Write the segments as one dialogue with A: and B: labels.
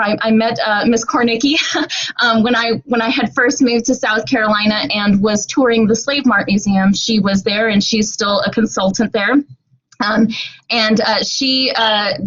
A: I met Miss Kornickey when I had first moved to South Carolina and was touring the Slave Mart Museum. She was there, and she's still a consultant there. She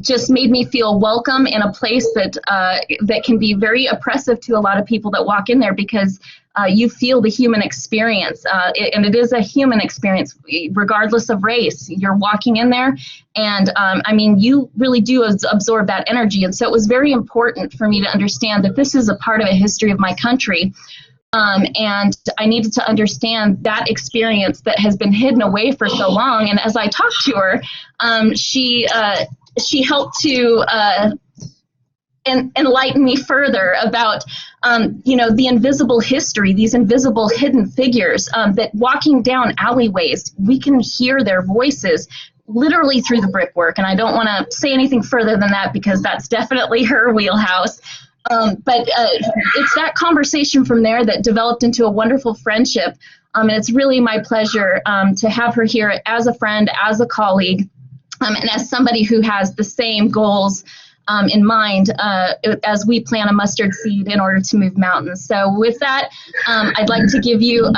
A: just made me feel welcome in a place that can be very oppressive to a lot of people that walk in there, because you feel the human experience, and it is a human experience regardless of race. You're walking in there, and I mean, you really do absorb that energy. And so it was very important for me to understand that this is a part of a history of my country. And I needed to understand that experience that has been hidden away for so long. And as I talked to her, she helped to enlighten me further about, the invisible history, these invisible hidden figures, that walking down alleyways, we can hear their voices literally through the brickwork. And I don't want to say anything further than that, because that's definitely her wheelhouse. But it's that conversation from there that developed into a wonderful friendship. And it's really my pleasure to have her here as a friend, as a colleague, and as somebody who has the same goals in mind as we plant a mustard seed in order to move mountains. So with that, I'd like to give you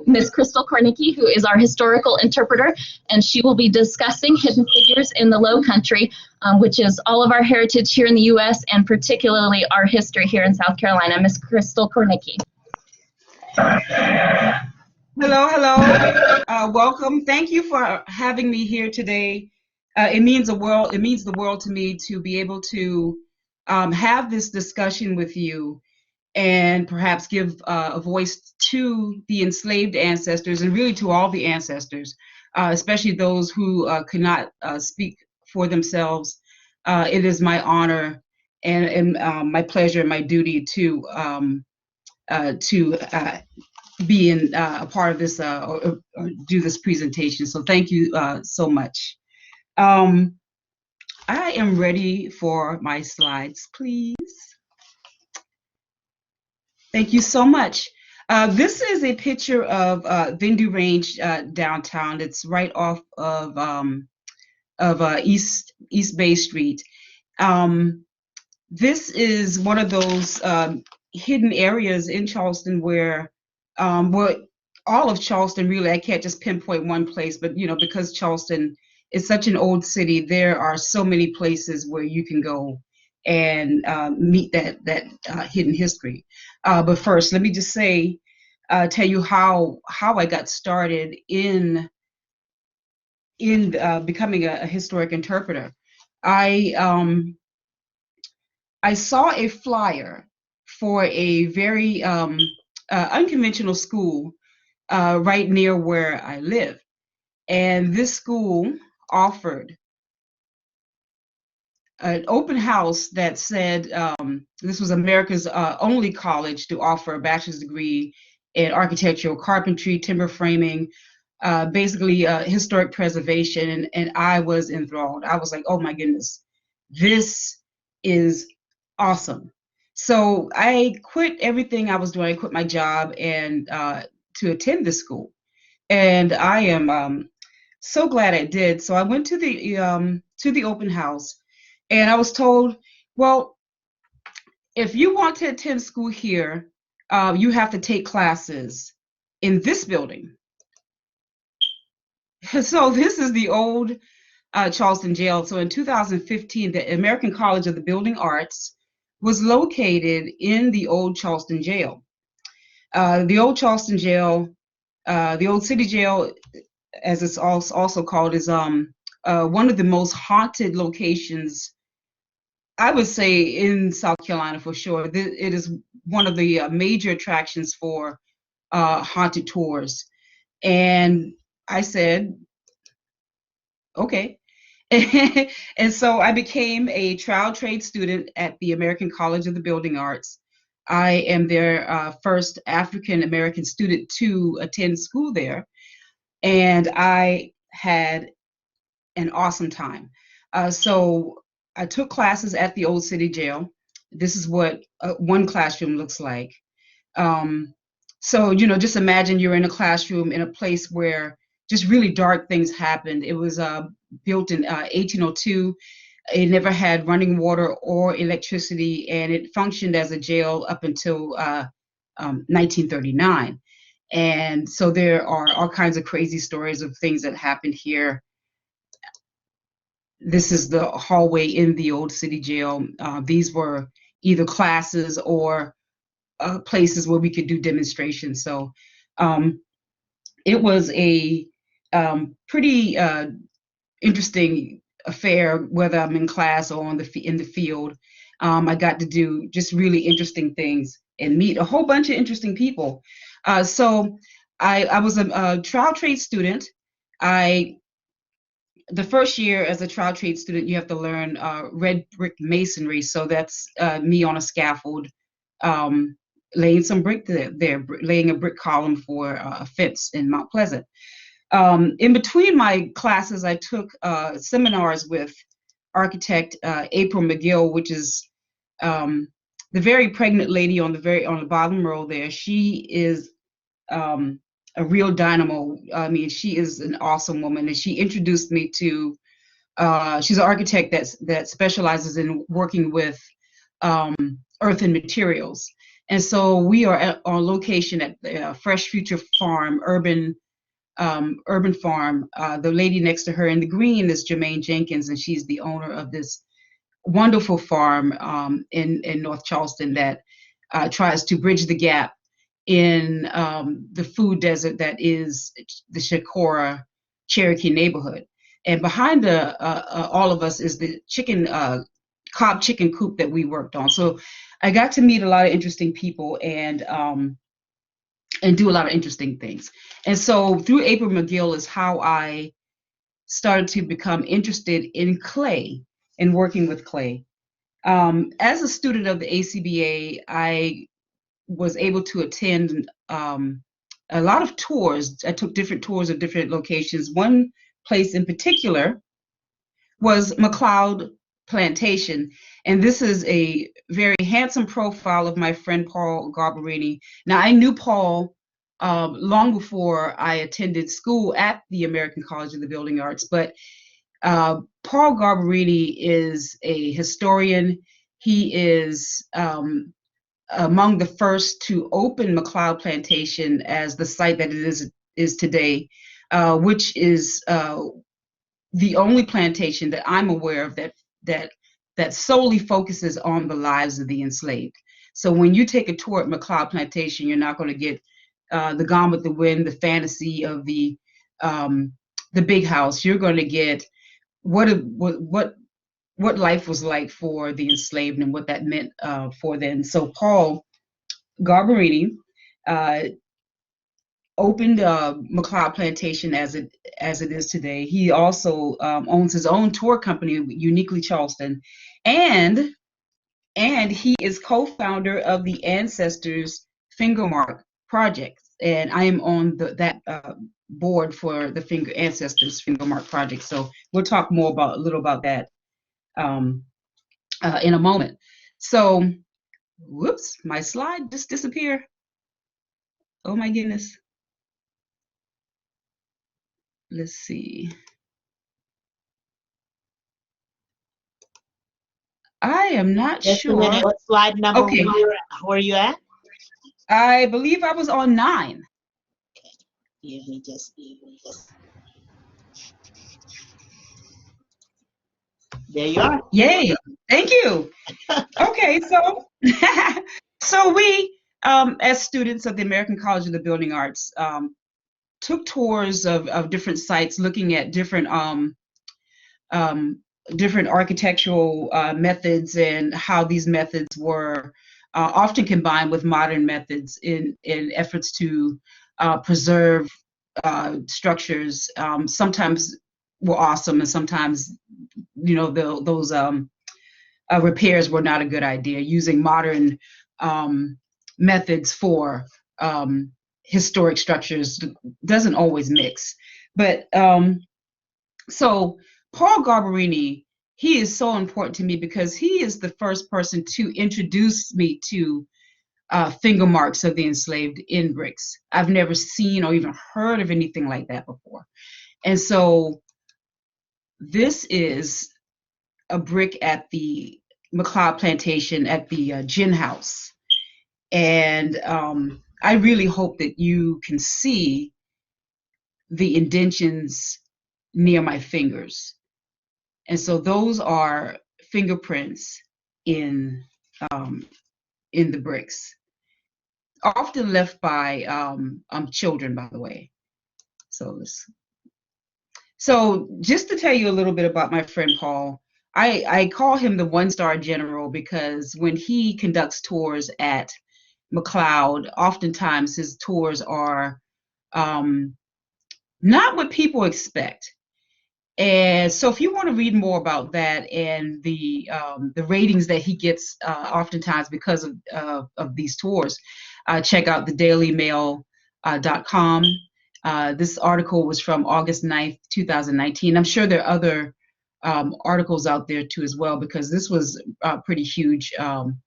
A: Ms. Crystal Kornickey, who is our historical interpreter, and she will be discussing hidden figures in the Lowcountry, which is all of our heritage here in the U.S. and particularly our history here in South Carolina. Ms. Crystal Kornickey.
B: Hello. Welcome. Thank you for having me here today. It means the world to me to be able to have this discussion with you, and perhaps give a voice to the enslaved ancestors, and really to all the ancestors, especially those who could not speak for themselves. It is my honor and my pleasure and my duty to be in a part of this or do this presentation. So thank you so much. I am ready for my slides, please. Thank you so much. This is a picture of Vindu Range downtown. It's right off of East Bay Street. This is one of those hidden areas in Charleston where all of Charleston, really, I can't just pinpoint one place, but because Charleston is such an old city, there are so many places where you can go and meet that hidden history. But first, let me just tell you how I got started in becoming a historic interpreter. I saw a flyer for a very unconventional school right near where I live, and this school offered an open house that said this was America's only college to offer a bachelor's degree in architectural carpentry, timber framing, basically historic preservation, and I was enthralled. I was like, oh my goodness, this is awesome. So I quit everything I was doing. I quit my job and to attend this school, and I am so glad I did. So I went to the open house, and I was told, well, if you want to attend school here, you have to take classes in this building. So this is the old Charleston jail. So in 2015, the American College of the Building Arts was located in the old Charleston jail. The old Charleston jail, the old city jail, as it's also called, is one of the most haunted locations, I would say, in South Carolina for sure. It is one of the major attractions for haunted tours. And I said, okay. And so I became a trial trade student at the American College of the Building Arts. I am their first African American student to attend school there, and I had an awesome time. So I took classes at the old city jail. This is what one classroom looks like. So just imagine you're in a classroom in a place where just really dark things happened. It was built in 1802. It never had running water or electricity, and it functioned as a jail up until 1939. And so there are all kinds of crazy stories of things that happened here. This is the hallway in the old city jail. These were either classes or places where we could do demonstrations. So it was a pretty interesting affair, whether I'm in class or in the field. I got to do just really interesting things and meet a whole bunch of interesting people. So I was a trial trade student. The first year as a trial trade student, you have to learn red brick masonry. So that's me on a scaffold, laying some brick there, laying a brick column for a fence in Mount Pleasant. In between my classes, I took seminars with architect April McGill, which is the very pregnant lady on the bottom row there. She is a real dynamo. I mean, she is an awesome woman, and she introduced me to. She's an architect that specializes in working with earth and materials, and so we are on location at the Fresh Future Farm, urban farm. The lady next to her in the green is Jermaine Jenkins, and she's the owner of this wonderful farm in North Charleston that tries to bridge the gap in the food desert that is the Shakora Cherokee neighborhood. And behind all of us is the cob chicken coop that we worked on. So I got to meet a lot of interesting people and do a lot of interesting things. And so through April McGill is how I started to become interested in clay and working with clay. As a student of the ACBA, I was able to attend a lot of tours. I took different tours of different locations. One place in particular was McLeod Plantation. And this is a very handsome profile of my friend Paul Garbarini. Now, I knew Paul long before I attended school at the American College of the Building Arts, but Paul Garbarini is a historian. He is among the first to open McLeod Plantation as the site that it is today, which is the only plantation that I'm aware of that solely focuses on the lives of the enslaved. So when you take a tour at McLeod Plantation, you're not going to get the Gone with the Wind, the fantasy of the big house. You're going to get what life was like for the enslaved and what that meant for them. So Paul Garbarini opened McLeod Plantation as it is today. He also owns his own tour company, Uniquely Charleston, and he is co-founder of the Ancestors Fingerprints project. And I am on that board for the Ancestors Fingerprints project. So we'll talk more a little about that in a moment. So, whoops, my slide just disappeared. Oh my goodness. Let's see. I am not sure.
C: What slide number were you at?
B: I believe I was on 9.
C: Give me just. There you are.
B: Yay! Thank you. Okay, so so we, as students of the American College of the Building Arts, took tours of different sites, looking at different architectural methods and how these methods were often combined with modern methods in efforts to preserve structures. Sometimes were awesome, and sometimes, those repairs were not a good idea. Using modern methods for historic structures doesn't always mix. But so Paul Garbarini, he is so important to me because he is the first person to introduce me to finger marks of the enslaved in bricks. I've never seen or even heard of anything like that before. And so this is a brick at the McLeod plantation at the gin house. And I really hope that you can see the indentions near my fingers. And so those are fingerprints in the bricks, often left by children, by the way. So just to tell you a little bit about my friend Paul, I call him the one-star general because when he conducts tours at McLeod, oftentimes his tours are not what people expect. And so if you want to read more about that and the ratings that he gets oftentimes because of these tours, check out thedailymail.com. This article was from August 9th, 2019. I'm sure there are other articles out there too as well, because this was a pretty huge thing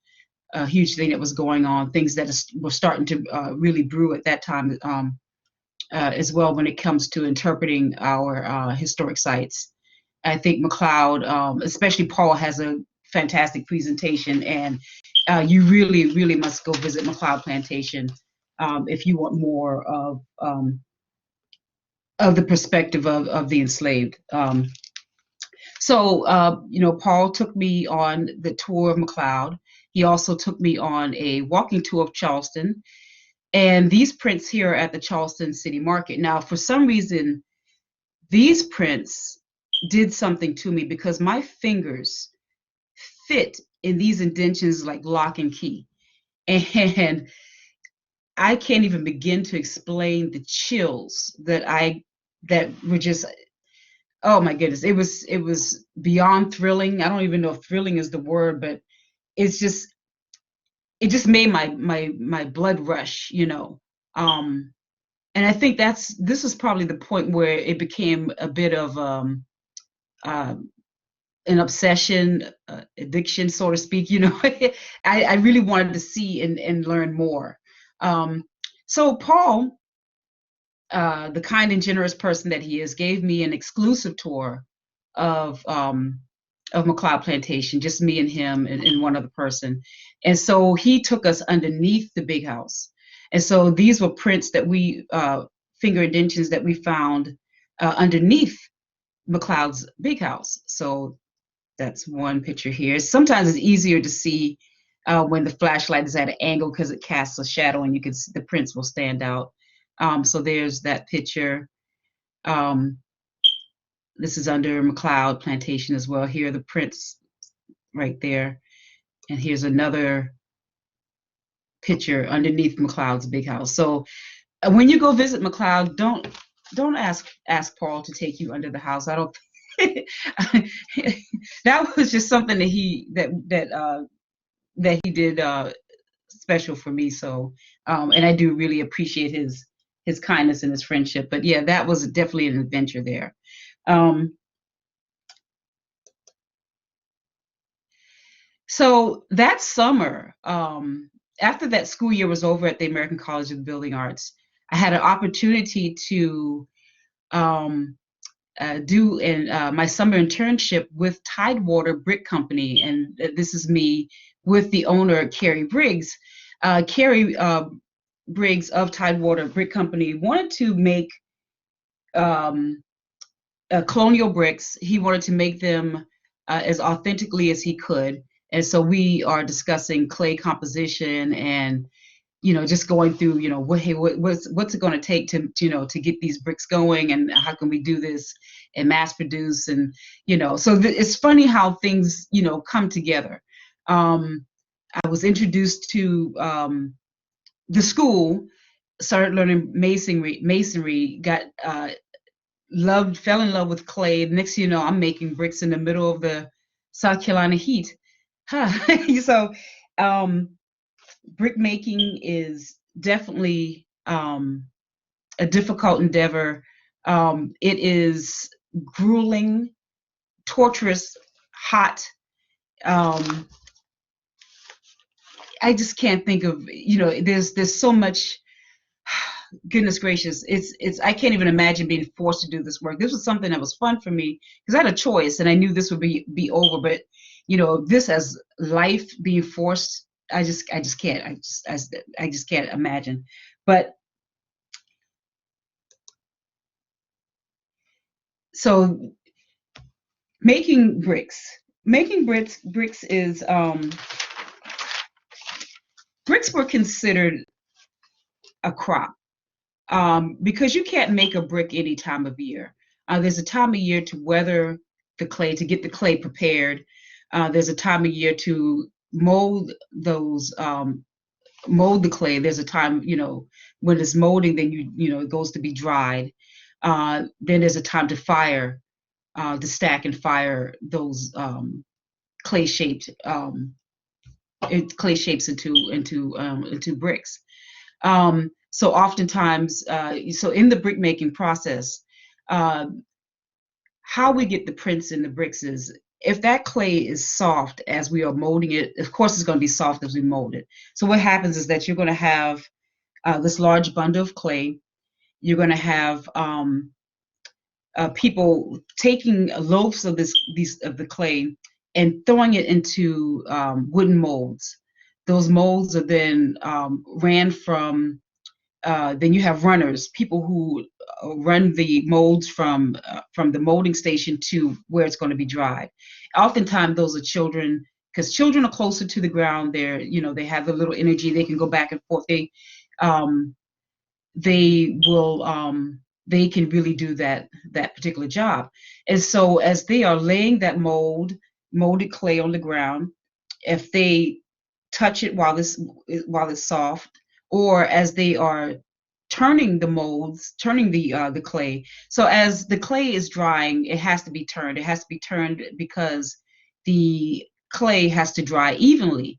B: that was going on, things that were starting to really brew at that time as well when it comes to interpreting our historic sites. I think McLeod, especially Paul, has a fantastic presentation, and you really, really must go visit McLeod Plantation if you want more of the perspective of the enslaved. So, Paul took me on the tour of McLeod. He also took me on a walking tour of Charleston. And these prints here are at the Charleston City Market. Now, for some reason, these prints did something to me because my fingers fit in these indentions like lock and key. And I can't even begin to explain the chills that were just, oh my goodness, it was beyond thrilling. I don't even know if thrilling is the word, but it just made my blood rush, and I think this is probably the point where it became a bit of an obsession, addiction, so to speak. I really wanted to see and learn more. So Paul, the kind and generous person that he is, gave me an exclusive tour of McLeod Plantation, just me and him and one other person. And so he took us underneath the big house. And so these were prints that finger indentions that we found underneath McLeod's big house. So that's one picture here. Sometimes it's easier to see when the flashlight is at an angle because it casts a shadow and you can see the prints will stand out. So there's that picture. This is under McLeod Plantation as well. Here are the prints right there. And here's another picture underneath McLeod's big house. So when you go visit McLeod, don't ask Paul to take you under the house. I don't that was just something that he did special for me. So and I do really appreciate his kindness and his friendship. But yeah, that was definitely an adventure there. So that summer, after that school year was over at the American College of the Building Arts, I had an opportunity to do my summer internship with Tidewater Brick Company, and this is me with the owner, Carrie Briggs. Carrie Briggs of Tidewater Brick Company wanted to make colonial bricks. He wanted to make them as authentically as he could. And so we are discussing clay composition and, just going through, what's it going to take to get these bricks going, and how can we do this and mass produce, and, so it's funny how things, come together. I was introduced to the school, started learning masonry, fell in love with clay. Next thing you know, I'm making bricks in the middle of the South Carolina heat. So brick making is definitely a difficult endeavor. It is grueling, torturous, hot. I just can't think of, there's so much Goodness gracious, it's I can't even imagine being forced to do this work. This was something that was fun for me because I had a choice, and I knew this would be over. But this as life being forced, I just can't. I just can't imagine. But so making bricks is bricks were considered a crop. Because you can't make a brick any time of year. There's a time of year to weather the clay, to get the clay prepared. There's a time of year to mold mold the clay. There's a time, when it's molding, then it goes to be dried. Then there's a time to fire, to stack and fire those clay shapes into bricks. So oftentimes, so in the brick making process, how we get the prints in the bricks is if that clay is soft as we are molding it, of course it's going to be soft as we mold it. So what happens is that you're going to have this large bundle of clay. You're going to have people taking loaves of the clay and throwing it into wooden molds. Those molds are then ran from. Then you have runners, people who run the molds from the molding station to where it's going to be dried. Oftentimes, those are children, because children are closer to the ground. They have a little energy. They can go back and forth. They can really do that particular job. And so, as they are laying that molded clay on the ground, if they touch it while it's soft, or as they are turning the clay. So as the clay is drying, it has to be turned. It has to be turned because the clay has to dry evenly.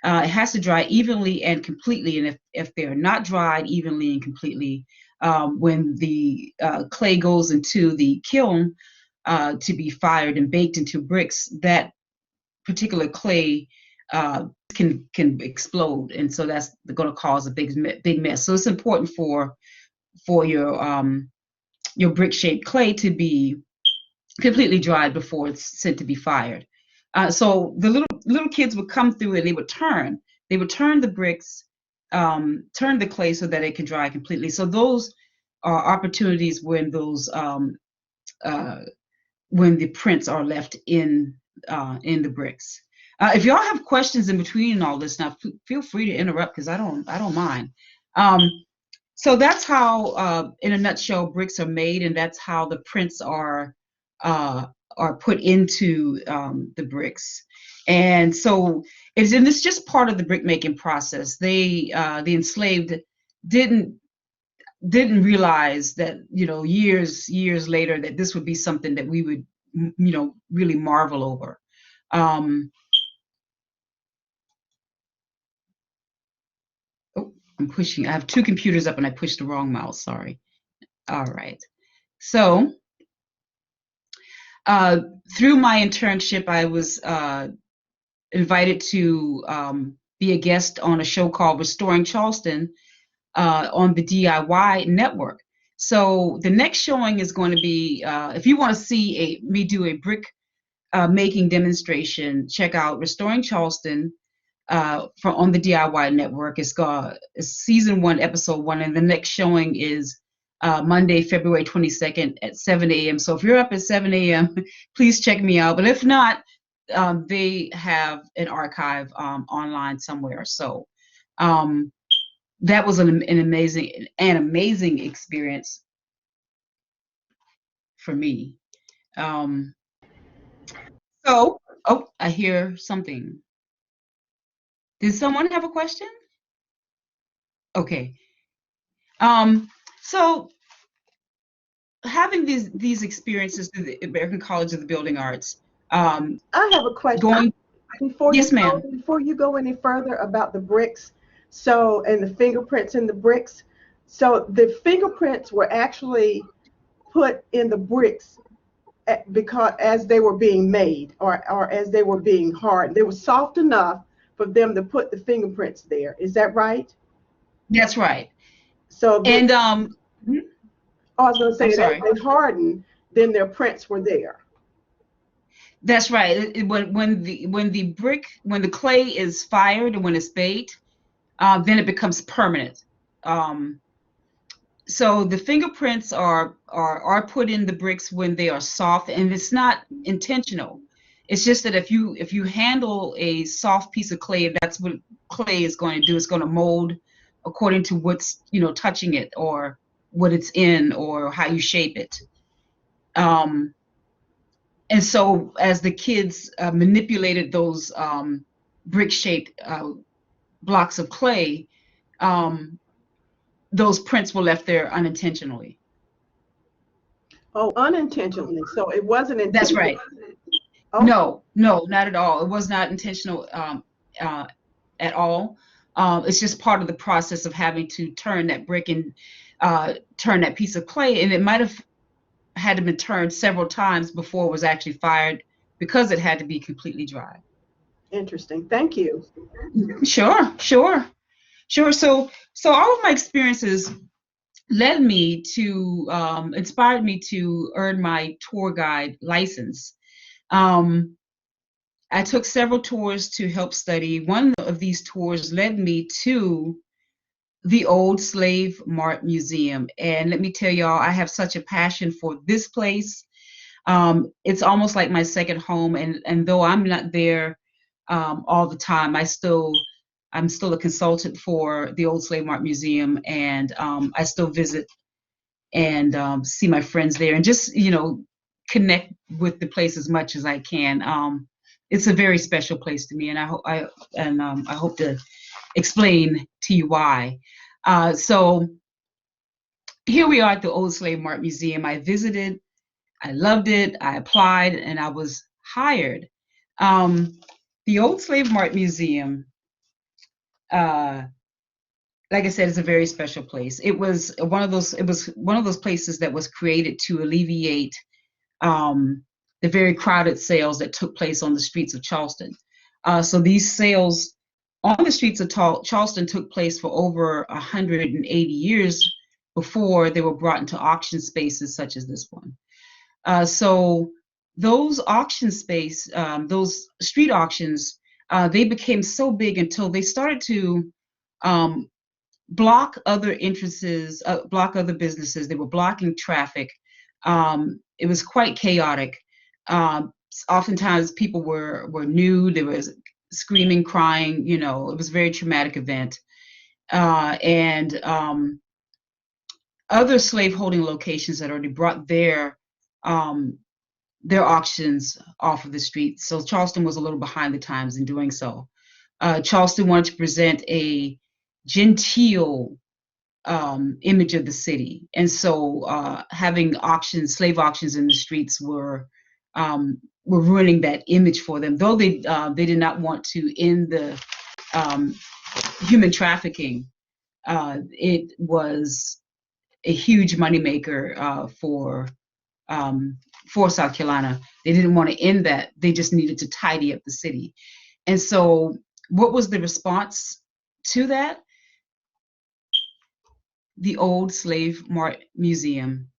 B: It has to dry evenly and completely. And if they're not dried evenly and completely, when the clay goes into the kiln to be fired and baked into bricks, that particular clay can explode, and so that's going to cause a big mess. So it's important for your brick shaped clay to be completely dried before it's sent to be fired. So the little kids would come through and they would turn the bricks, turn the clay so that it can dry completely. So those are opportunities when when the prints are left in the bricks. If y'all have questions in between all this now, feel free to interrupt because I don't mind. So that's how, in a nutshell, bricks are made, and that's how the prints are put into the bricks. And so it's just part of the brick making process. The enslaved didn't realize that years later that this would be something that we would really marvel over. I'm pushing. I have two computers up and I pushed the wrong mouse. Sorry. All right. So through my internship, I was invited to be a guest on a show called Restoring Charleston on the DIY network. So the next showing is going to be, if you want to see me do a brick making demonstration, check out Restoring Charleston on the DIY network. It's season 1, episode 1, and the next showing is Monday, February 22nd at 7 a.m. So if you're up at 7 a.m., please check me out. But if not, they have an archive online somewhere. So that was an amazing experience for me. So, I hear something. Did someone have a question? Okay. So having these experiences through the American College of the Building Arts.
D: I have a question.
B: Yes, ma'am.
D: Before you go any further about the bricks, and the fingerprints in the bricks. So the fingerprints were actually put in the bricks because as they were being made or as they were being hardened. They were soft enough for them to put the fingerprints there. Is that right?
B: That's right.
D: So
B: And
D: I was going to
B: I'm
D: say that
B: sorry.
D: they hardened, then their prints were there.
B: That's right. When the clay is fired and when it's baked, then it becomes permanent. So the fingerprints are put in the bricks when they are soft, and it's not intentional. It's just that if you handle a soft piece of clay, that's what clay is going to do. It's going to mold according to what's touching it, or what it's in, or how you shape it. And so as the kids manipulated those brick-shaped blocks of clay, those prints were left there unintentionally.
D: Oh, unintentionally. So it wasn't
B: That's
D: intentional.
B: right.
D: Okay.
B: No, not at all. It was not intentional at all. It's just part of the process of having to turn that brick and turn that piece of clay, and it might have had to be turned several times before it was actually fired, because it had to be completely dry.
D: Interesting. Thank you.
B: Sure. So all of my experiences led me to inspired me to earn my tour guide license. I took several tours to help study. One of these tours led me to the old Slave Mart Museum. And let me tell y'all, I have such a passion for this place. It's almost like my second home. And though I'm not there all the time, I'm still a consultant for the old Slave Mart Museum. And I still visit and see my friends there, and just, connect with the place as much as I can. It's a very special place to me, and I hope to explain to you why. So here we are at the Old Slave Mart Museum. I visited, I loved it, I applied, and I was hired. The Old Slave Mart Museum, like I said, is a very special place. It was one of those places that was created to alleviate the very crowded sales that took place on the streets of Charleston. So these sales on the streets of Charleston took place for over 180 years before they were brought into auction spaces such as this one. So those those street auctions, they became so big until they started to block other entrances, block other businesses. They were blocking traffic. It was quite chaotic. Oftentimes people were nude. There was screaming, crying. It was a very traumatic event. And other slaveholding locations had already brought their auctions off of the streets. So Charleston was a little behind the times in doing so. Charleston wanted to present a genteel image of the city, and so having slave auctions in the streets were ruining that image for them. Though they did not want to end the human trafficking, it was a huge moneymaker for South Carolina. They didn't want to end that. They just needed to tidy up the city. And so, what was the response to that? The Old Slave Mart Museum,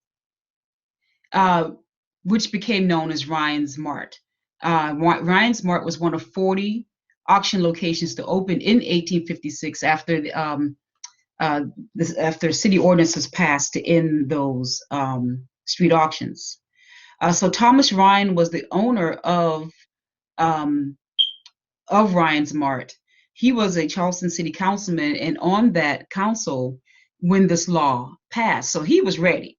B: which became known as Ryan's Mart. Ryan's Mart was one of 40 auction locations to open in 1856 after after city ordinance was passed to end those street auctions. So Thomas Ryan was the owner of Ryan's Mart. He was a Charleston city councilman, and on that council when this law passed, so he was ready.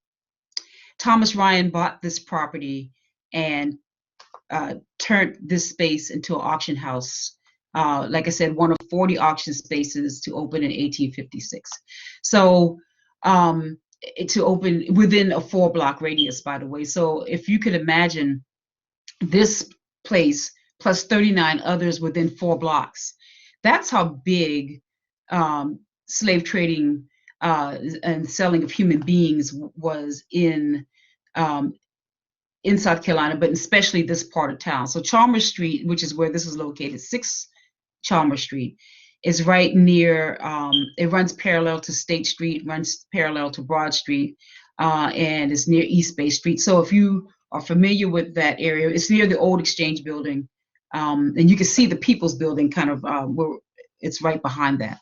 B: Thomas Ryan bought this property and turned this space into an auction house. Like I said, one of 40 auction spaces to open in 1856. So to open within a 4-block radius, by the way. So if you could imagine this place plus 39 others within 4 blocks, that's how big slave trading and selling of human beings was in South Carolina, but especially this part of town. So Chalmers Street, which is where this is located, 6 Chalmers Street, is right near, it runs parallel to State Street, runs parallel to Broad Street, and it's near East Bay Street. So if you are familiar with that area, it's near the old Exchange building, and you can see the People's Building kind of where it's right behind that.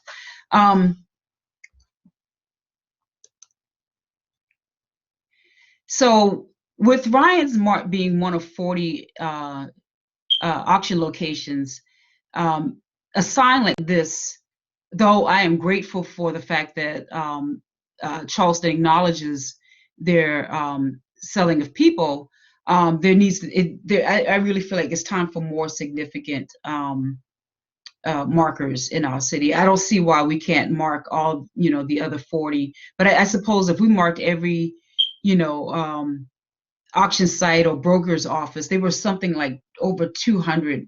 B: So with Ryan's Mart being one of 40 auction locations, a sign like this, though I am grateful for the fact that Charleston acknowledges their selling of people, there needs I really feel like it's time for more significant markers in our city. I don't see why we can't mark all, the other 40, but I suppose if we marked every, auction site or broker's office, there was something like over 200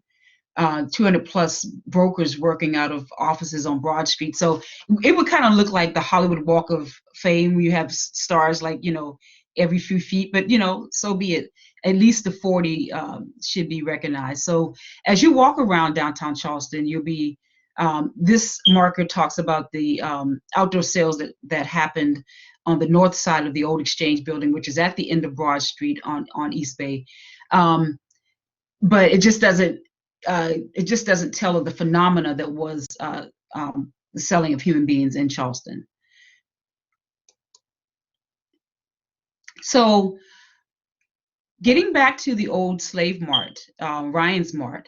B: plus brokers working out of offices on Broad Street. So it would kind of look like the Hollywood Walk of Fame, where you have stars like, every few feet, but, so be it. At least the 40 should be recognized. So as you walk around downtown Charleston, you'll be, this marker talks about the outdoor sales that happened on the north side of the old Exchange building, which is at the end of Broad Street on East Bay. But it just doesn't tell of the phenomena that was the selling of human beings in Charleston. So getting back to the old Slave Mart, Ryan's Mart,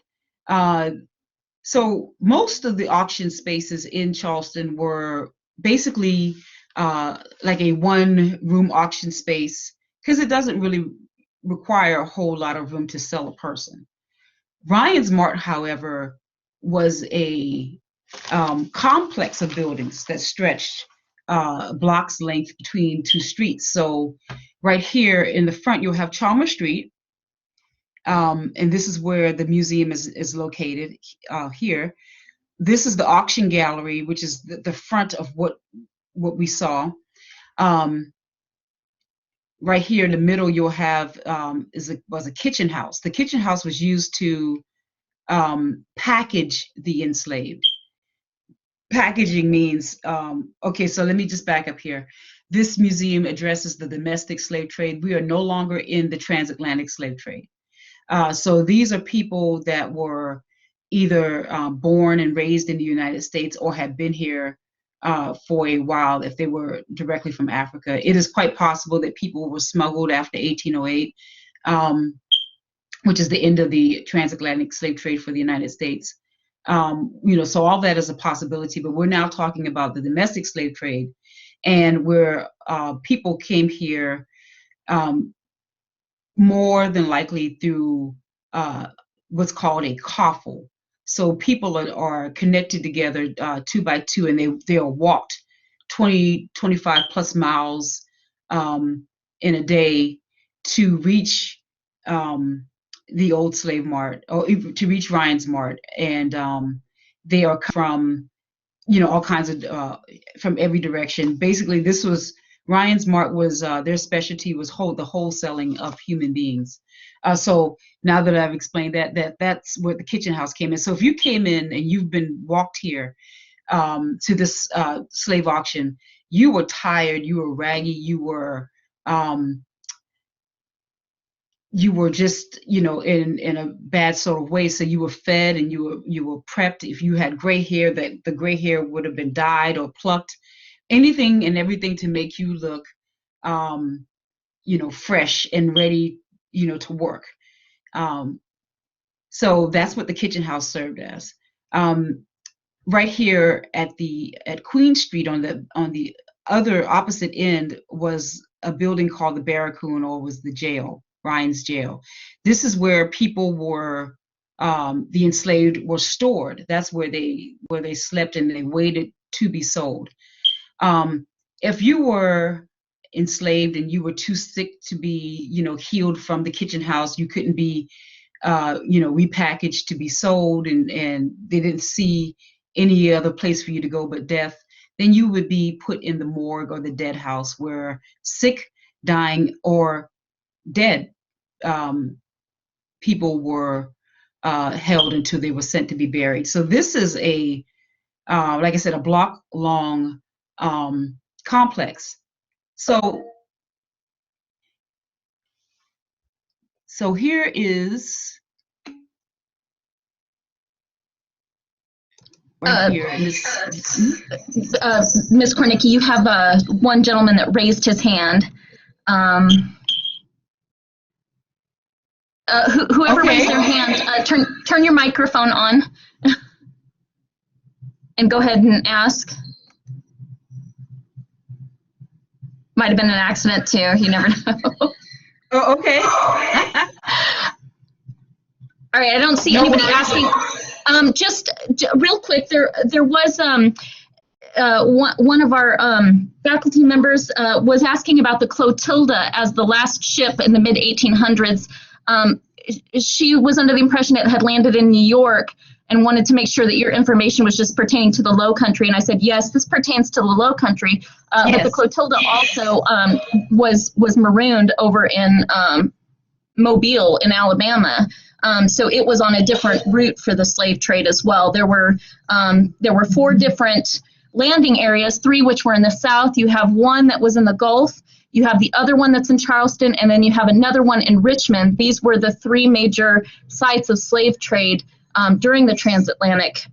B: so most of the auction spaces in Charleston were basically like a one-room auction space, because it doesn't really require a whole lot of room to sell a person. Ryan's Mart, however, was a complex of buildings that stretched blocks length between two streets. So right here in the front, you'll have Chalmers Street, and this is where the museum is located here. This is the auction gallery, which is the front of what we saw. Right here in the middle, you'll have was a kitchen house. The kitchen house was used to package the enslaved. Packaging means, okay, so let me just back up here. This museum addresses the domestic slave trade. We are no longer in the transatlantic slave trade. So these are people that were either born and raised in the United States or had been here for a while if they were directly from Africa. It is quite possible that people were smuggled after 1808, which is the end of the transatlantic slave trade for the United States. So all that is a possibility, but we're now talking about the domestic slave trade, and where people came here more than likely through what's called a coffle. So people are connected together 2 by 2, and they are walked 20, 25 plus miles in a day to reach the old Slave Mart, or to reach Ryan's Mart. And they are from, all kinds of, from every direction. Basically, Ryan's Mart was, their specialty was the wholesaling of human beings. So now that I've explained that's where the kitchen house came in. So if you came in and you've been walked here to this slave auction, you were tired, you were raggy, you were just, in a bad sort of way. So you were fed and you were prepped. If you had gray hair, that the gray hair would have been dyed or plucked, anything and everything to make you look, fresh and ready, to work. So that's what the kitchen house served as. Right here at Queen Street on the other opposite end was a building called the Barracoon, or was the jail, Ryan's jail. This is where people were, the enslaved were stored. That's where they slept and they waited to be sold. If you were enslaved and you were too sick to be, healed from the kitchen house, you couldn't be, repackaged to be sold, and they didn't see any other place for you to go but death, then you would be put in the morgue or the dead house, where sick, dying, or dead people were held until they were sent to be buried. So this is a like I said, a block-long complex. So here is right here.
A: Ms. Kornickey, you have one gentleman that raised his hand. Whoever raised their hand, turn your microphone on and go ahead and ask. Might have been an accident too. You never know.
B: Oh, okay.
A: All right, I don't see anybody asking. Just real quick, there was one of our faculty members was asking about the Clotilda as the last ship in the mid 1800s. She was under the impression it had landed in New York and wanted to make sure that your information was just pertaining to the Lowcountry. And I said, yes, this pertains to the Lowcountry. Yes. But the Clotilda also was marooned over in Mobile in Alabama. So it was on a different route for the slave trade as well. There were 4 different landing areas, 3 which were in the south. You have one that was in the Gulf. You have the other one that's in Charleston, and then you have another one in Richmond. These were the 3 major sites of slave trade during the transatlantic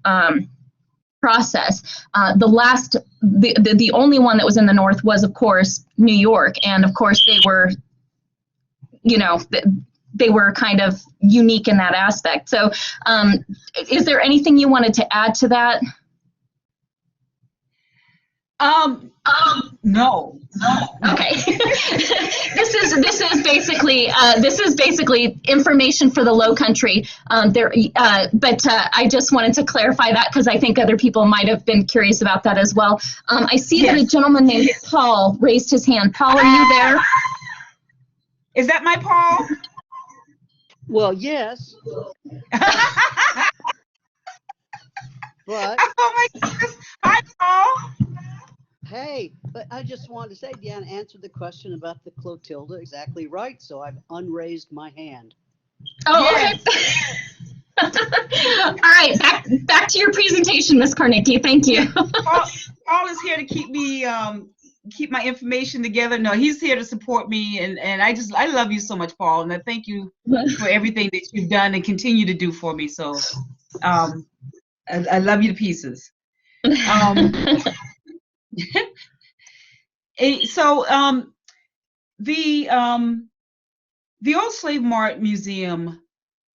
A: process. The only one that was in the north was, of course, New York, and of course they were, they were kind of unique in that aspect. So, is there anything you wanted to add to that?
B: No.
A: Okay. This is basically information for the Lowcountry. But I just wanted to clarify that because I think other people might have been curious about that as well. I see that a gentleman named Paul raised his hand. Paul, are you there?
B: Is that my Paul?
E: Well, yes. But
B: oh my goodness. Hi, Paul.
E: Hey, but I just wanted to say, Deanna answered the question about the Clotilda exactly right, so I've unraised my hand.
A: Oh, yes. Okay. All right, back to your presentation, Ms. Kornickey. Thank you.
B: Paul is here to keep me keep my information together. No, he's here to support me, and I love you so much, Paul, and I thank you for everything that you've done and continue to do for me. So, I love you to pieces. So the old Slave Mart Museum,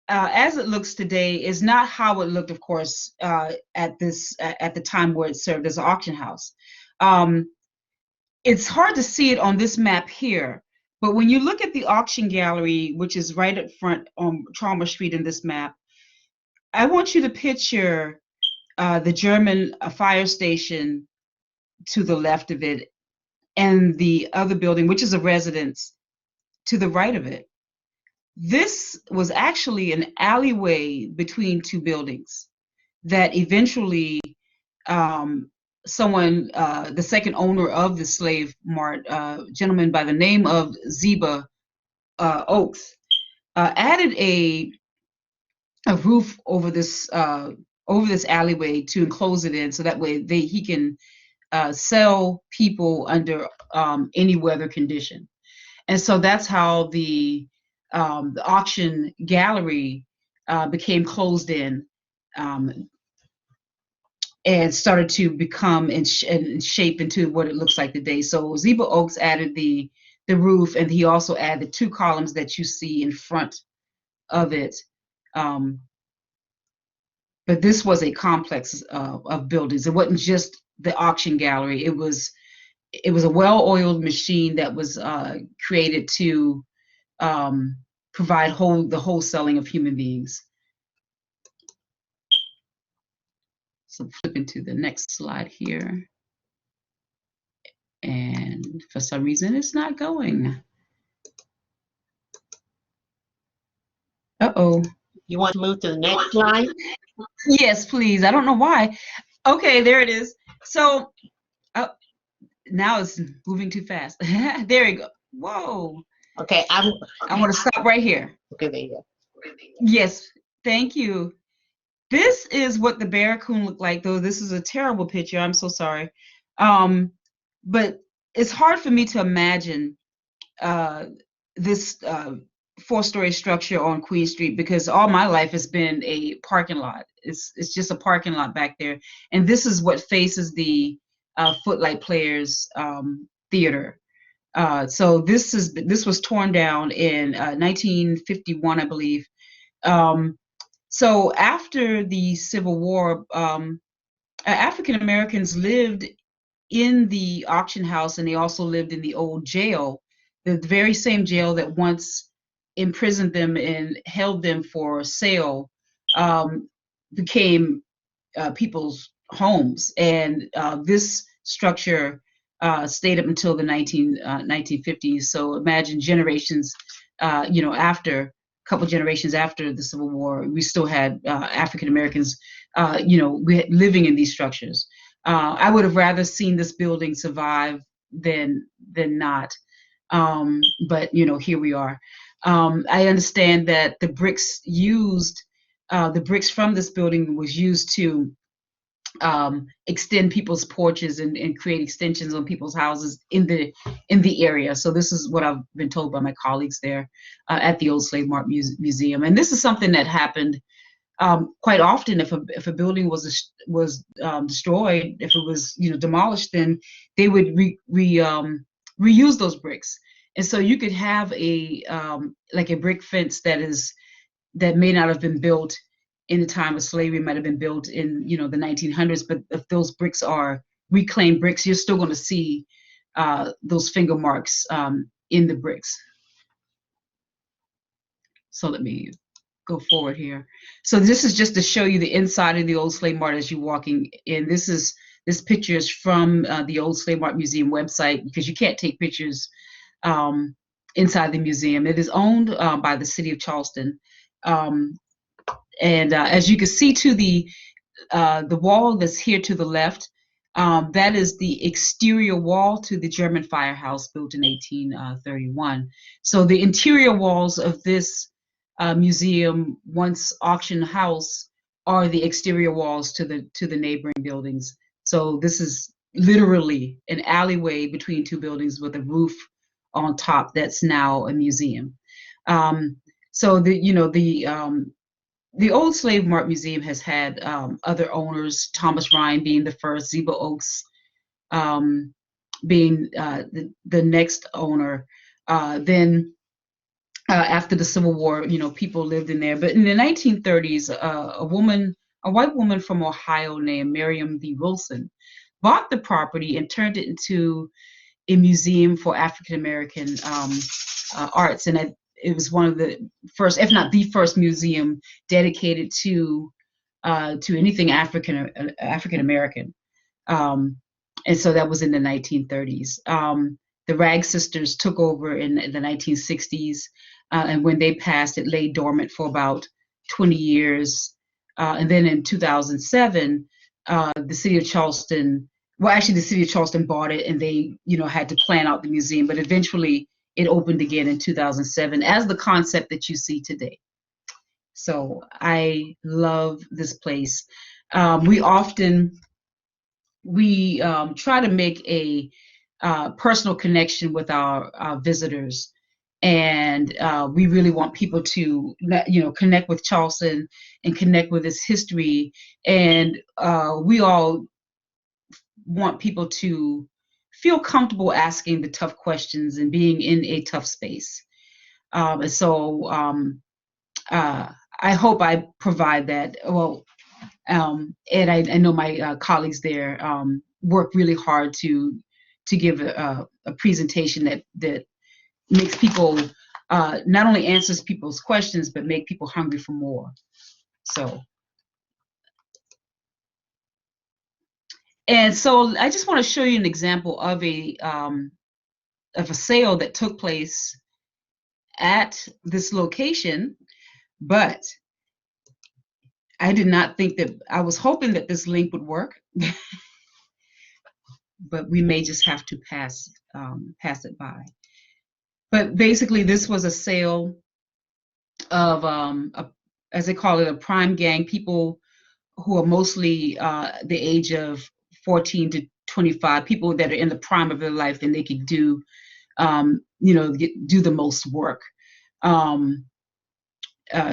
B: as it looks today, is not how it looked, of course, at the time where it served as an auction house. It's hard to see it on this map here, but when you look at the auction gallery, which is right up front on Chalmers Street in this map, I want you to picture the German fire station to the left of it, and the other building, which is a residence, to the right of it. This was actually an alleyway between 2 buildings that eventually someone, the second owner of the Slave Mart, gentleman by the name of Ziba Oaks, added a roof over this alleyway to enclose it in, so that way he can sell people under any weather condition. And so that's how the auction gallery became closed in and started to become and shape into what it looks like today. So Ziba Oaks added the roof, and he also added 2 columns that you see in front of it. But this was a complex of buildings. It wasn't just the auction gallery. It was a well-oiled machine that was created to provide the wholesaling of human beings. So flip into the next slide here. And for some reason, it's not going. Uh-oh.
C: You want to move to the next slide?
B: Yes, please. I don't know why. Okay, there it is. So now it's moving too fast. There you go. Whoa.
C: Okay, I
B: want to stop right here.
C: Okay, there you go.
B: Yes, thank you. This is what the barracoon looked like, though this is a terrible picture. I'm so sorry. But it's hard for me to imagine this 4-story structure on Queen Street, because all my life has been a parking lot. It's just a parking lot back there. And this is what faces the Footlight Players Theater. So this was torn down in 1951, I believe. So after the Civil War, African Americans lived in the auction house, and they also lived in the old jail, the very same jail that once imprisoned them and held them for sale, became people's homes. And this structure stayed up until the 1950s. So imagine generations, after a couple generations after the Civil War, we still had African Americans, living in these structures. I would have rather seen this building survive than not. But here we are. I understand that the bricks from this building was used to extend people's porches and create extensions on people's houses in the area. So this is what I've been told by my colleagues there at the old Slave Mart Museum. And this is something that happened quite often. If a building was destroyed, if it was demolished, then they would reuse those bricks. And so you could have a brick fence that may not have been built in the time of slavery, might have been built in the 1900s, but if those bricks are reclaimed bricks, you're still going to see those finger marks in the bricks. So let me go forward here. So this is just to show you the inside of the old Slave Mart as you're walking in. This picture is from the old Slave Mart Museum website, because you can't take pictures inside the museum. It is owned by the city of Charleston. And as you can see to the wall that's here to the left, that is the exterior wall to the German firehouse built in 1831. So the interior walls of this museum, once auction house, are the exterior walls to the neighboring buildings. So this is literally an alleyway between two buildings with a roof on top that's now a museum. So the old Slave Mart Museum has had other owners, Thomas Ryan being the first, Zeba Oaks being the next owner. Then after the Civil War, people lived in there. But in the 1930s, a white woman from Ohio named Miriam V. Wilson bought the property and turned it into a museum for African American arts. And it was one of the first, if not the first, museum dedicated to anything African American. And so that was in the 1930s. The Rag Sisters took over in the 1960s, and when they passed, it lay dormant for about 20 years. And then in 2007, the city of Charleston, the city of Charleston bought it, and they, had to plan out the museum, but eventually it opened again in 2007 as the concept that you see today. So I love this place. We try to make a personal connection with our visitors, and we really want people to connect with Charleston and connect with its history, and we all want people to feel comfortable asking the tough questions and being in a tough space. And so I hope I provide that. Well, and I know my colleagues there work really hard to give a presentation that makes people, not only answers people's questions, but make people hungry for more. So. And so I just want to show you an example of a sale that took place at this location, but I did not think that, I was hoping that this link would work, but we may just have to pass it by. But basically, this was a sale of, as they call it, a prime gang, people who are mostly the age of 14 to 25, people that are in the prime of their life, and they could do, do the most work.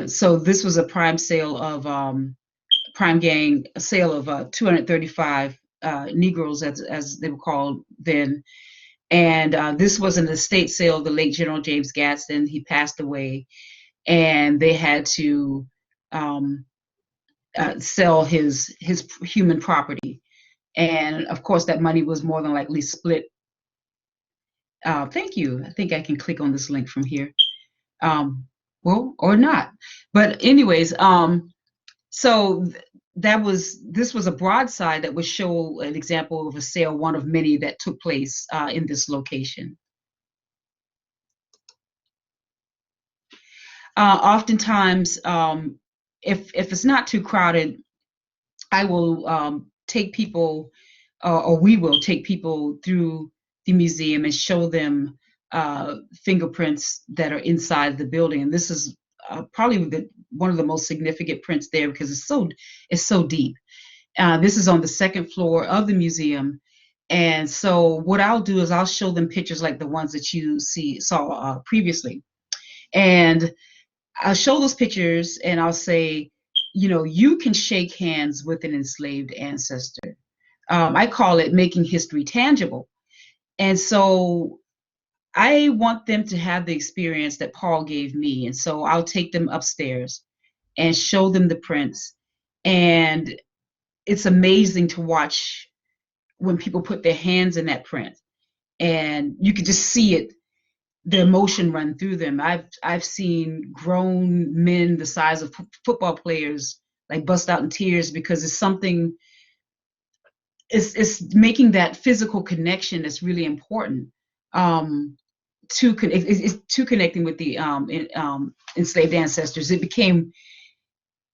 B: So this was a prime sale of prime gang, a sale of 235 Negroes, as they were called then. And this was an estate sale of the late General James Gadsden. He passed away, and they had to sell his human property. And of course, that money was more than likely split. Thank you. I think I can click on this link from here. Well, or not. But anyways, so this was a broadside that would show an example of a sale, one of many that took place in this location. Oftentimes, if it's not too crowded, I will take people, or we will take people through the museum and show them fingerprints that are inside the building. And this is probably one of the most significant prints there, because it's so deep. This is on the second floor of the museum. And so what I'll do is I'll show them pictures like the ones that you saw previously. And I'll show those pictures and I'll say, you can shake hands with an enslaved ancestor. I call it making history tangible. And so I want them to have the experience that Paul gave me. And so I'll take them upstairs and show them the prints. And it's amazing to watch when people put their hands in that print. And you can just see it, the emotion run through them. I've seen grown men the size of football players like bust out in tears, because it's something, it's making that physical connection that's really important to connecting with the enslaved ancestors. It became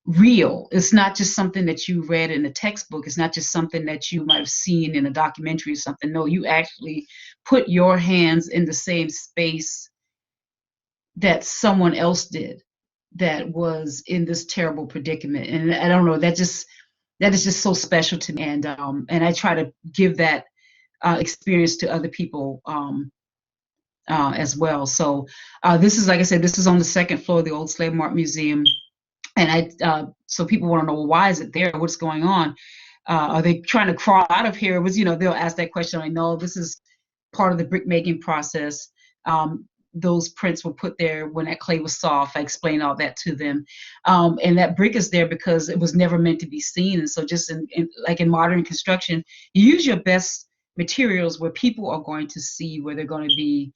B: real. It's not just something that you read in a textbook. It's not just something that you might have seen in a documentary or something. No, you actually put your hands in the same space that someone else did that was in this terrible predicament. And I don't know, that is just so special to me. And I try to give that experience to other people as well. So this is, like I said, this is on the second floor of the old Slave Mart Museum. And so people want to know, well, why is it there? What's going on? Are they trying to crawl out of here? It was, they'll ask that question. I know this is part of the brick making process. Those prints were put there when that clay was soft. I explained all that to them. And that brick is there because it was never meant to be seen. And so just like in modern construction, you use your best materials where people are going to see, where they're going to be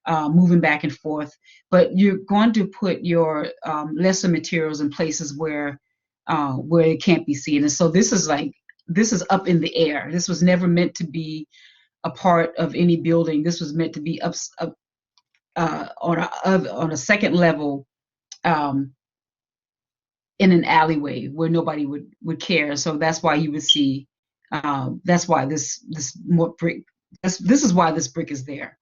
B: moving back and forth. But you're going to put your lesser materials in places where it can't be seen. And so this is up in the air. This was never meant to be a part of any building. This was meant to be up on a second level in an alleyway where nobody would care. So that's why you would see. That's why this more brick. This is why this brick is there.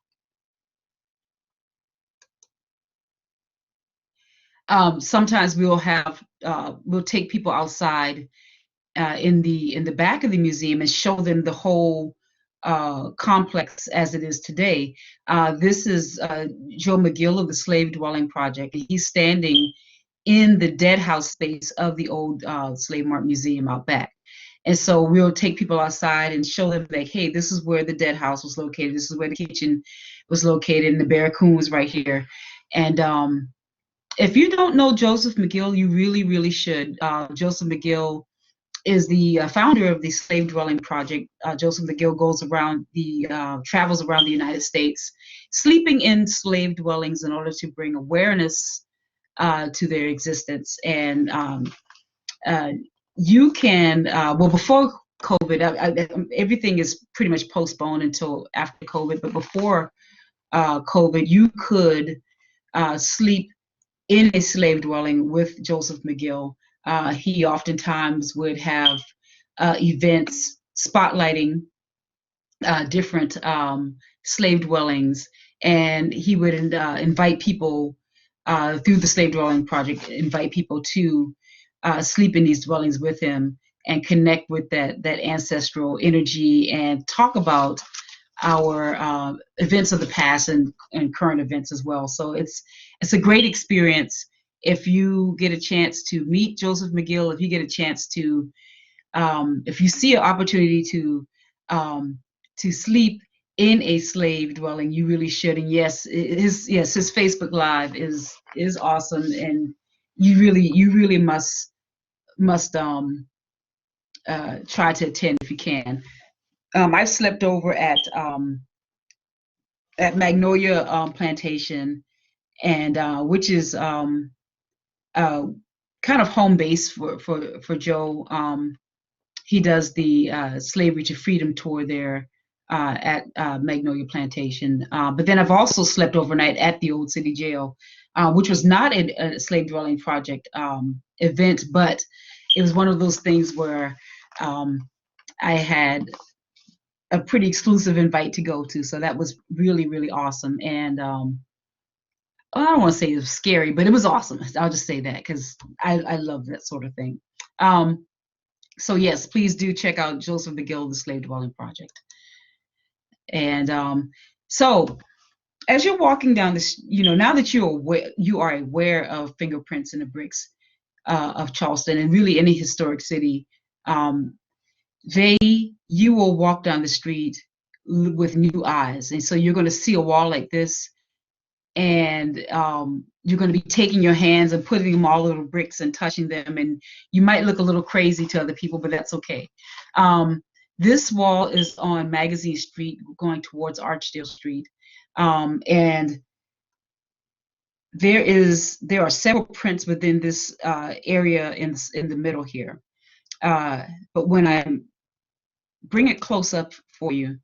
B: Sometimes we'll take people outside in the back of the museum and show them the whole complex as it is today. This is Joe McGill of the Slave Dwelling Project. He's standing in the dead house space of the old Slave Mart Museum out back. And so we'll take people outside and show them, like, hey, this is where the dead house was located. This is where the kitchen was located, and the bear Coon was right here. And if you don't know Joseph McGill, you really, really should. Joseph McGill is the founder of the Slave Dwelling Project. Joseph McGill travels around the United States, sleeping in slave dwellings in order to bring awareness to their existence. And you can, before COVID, everything is pretty much postponed until after COVID, but before COVID, you could sleep in a slave dwelling with Joseph McGill. He oftentimes would have events spotlighting different slave dwellings, and he would invite people through the Slave Dwelling Project, invite people to sleep in these dwellings with him. and connect with that ancestral energy and talk about our events of the past and current events as well. So it's a great experience. If you get a chance to meet Joseph McGill, if you get a chance to, if you see an opportunity to sleep in a slave dwelling, you really should. And yes, his Facebook Live is awesome, and you really must try to attend if you can. I've slept over at Magnolia Plantation, and which is kind of home base for Joe. He does the Slavery to Freedom tour there at Magnolia Plantation. But then I've also slept overnight at the Old City Jail, which was not a slave dwelling project event, but it was one of those things where I had a pretty exclusive invite to go to. So that was really, really awesome. And I don't want to say it was scary, but it was awesome. I'll just say that because I love that sort of thing. So yes, please do check out Joseph McGill, the Slave Dwelling Project. And so as you're walking down this, now that you are aware of Fingerprints in the Bricks of Charleston and really any historic city, you will walk down the street with new eyes. And so you're going to see a wall like this, and you're going to be taking your hands and putting them all little bricks and touching them, and you might look a little crazy to other people, but that's okay. This wall is on Magazine Street going towards Archdale Street, and there are several prints within this area in the middle here, but when I bring it close up for you,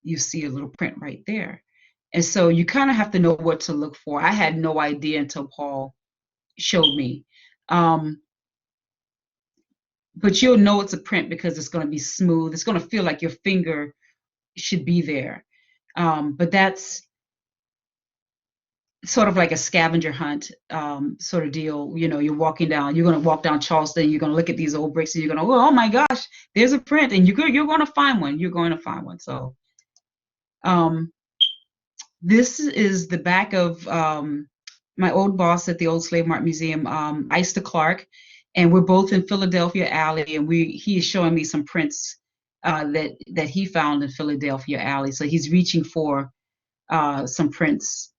B: you see a little print right there. And so you kind of have to know what to look for. I had no idea until Paul showed me. But you'll know it's a print because it's going to be smooth. It's going to feel like your finger should be there. But that's sort of like a scavenger hunt sort of deal. You're going to walk down Charleston, you're going to look at these old bricks, and you're going to, oh my gosh, there's a print, and you're going to find one. You're going to find one. So this is the back of my old boss at the old Slave Mart Museum, Ista Clark, and we're both in Philadelphia Alley, and he is showing me some prints that he found in Philadelphia Alley. So he's reaching for some prints.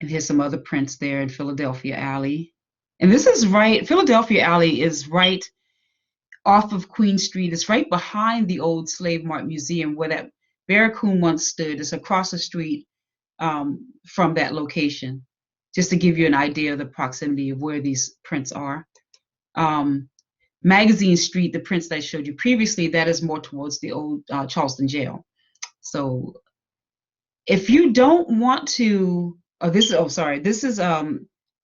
B: And here's some other prints there in Philadelphia Alley. And this is Philadelphia Alley is right off of Queen Street. It's right behind the old Slave Mart Museum where that Coon once stood. It's across the street from that location, just to give you an idea of the proximity of where these prints are. Magazine Street, the prints that I showed you previously, that is more towards the old Charleston jail. So if you don't want to, this is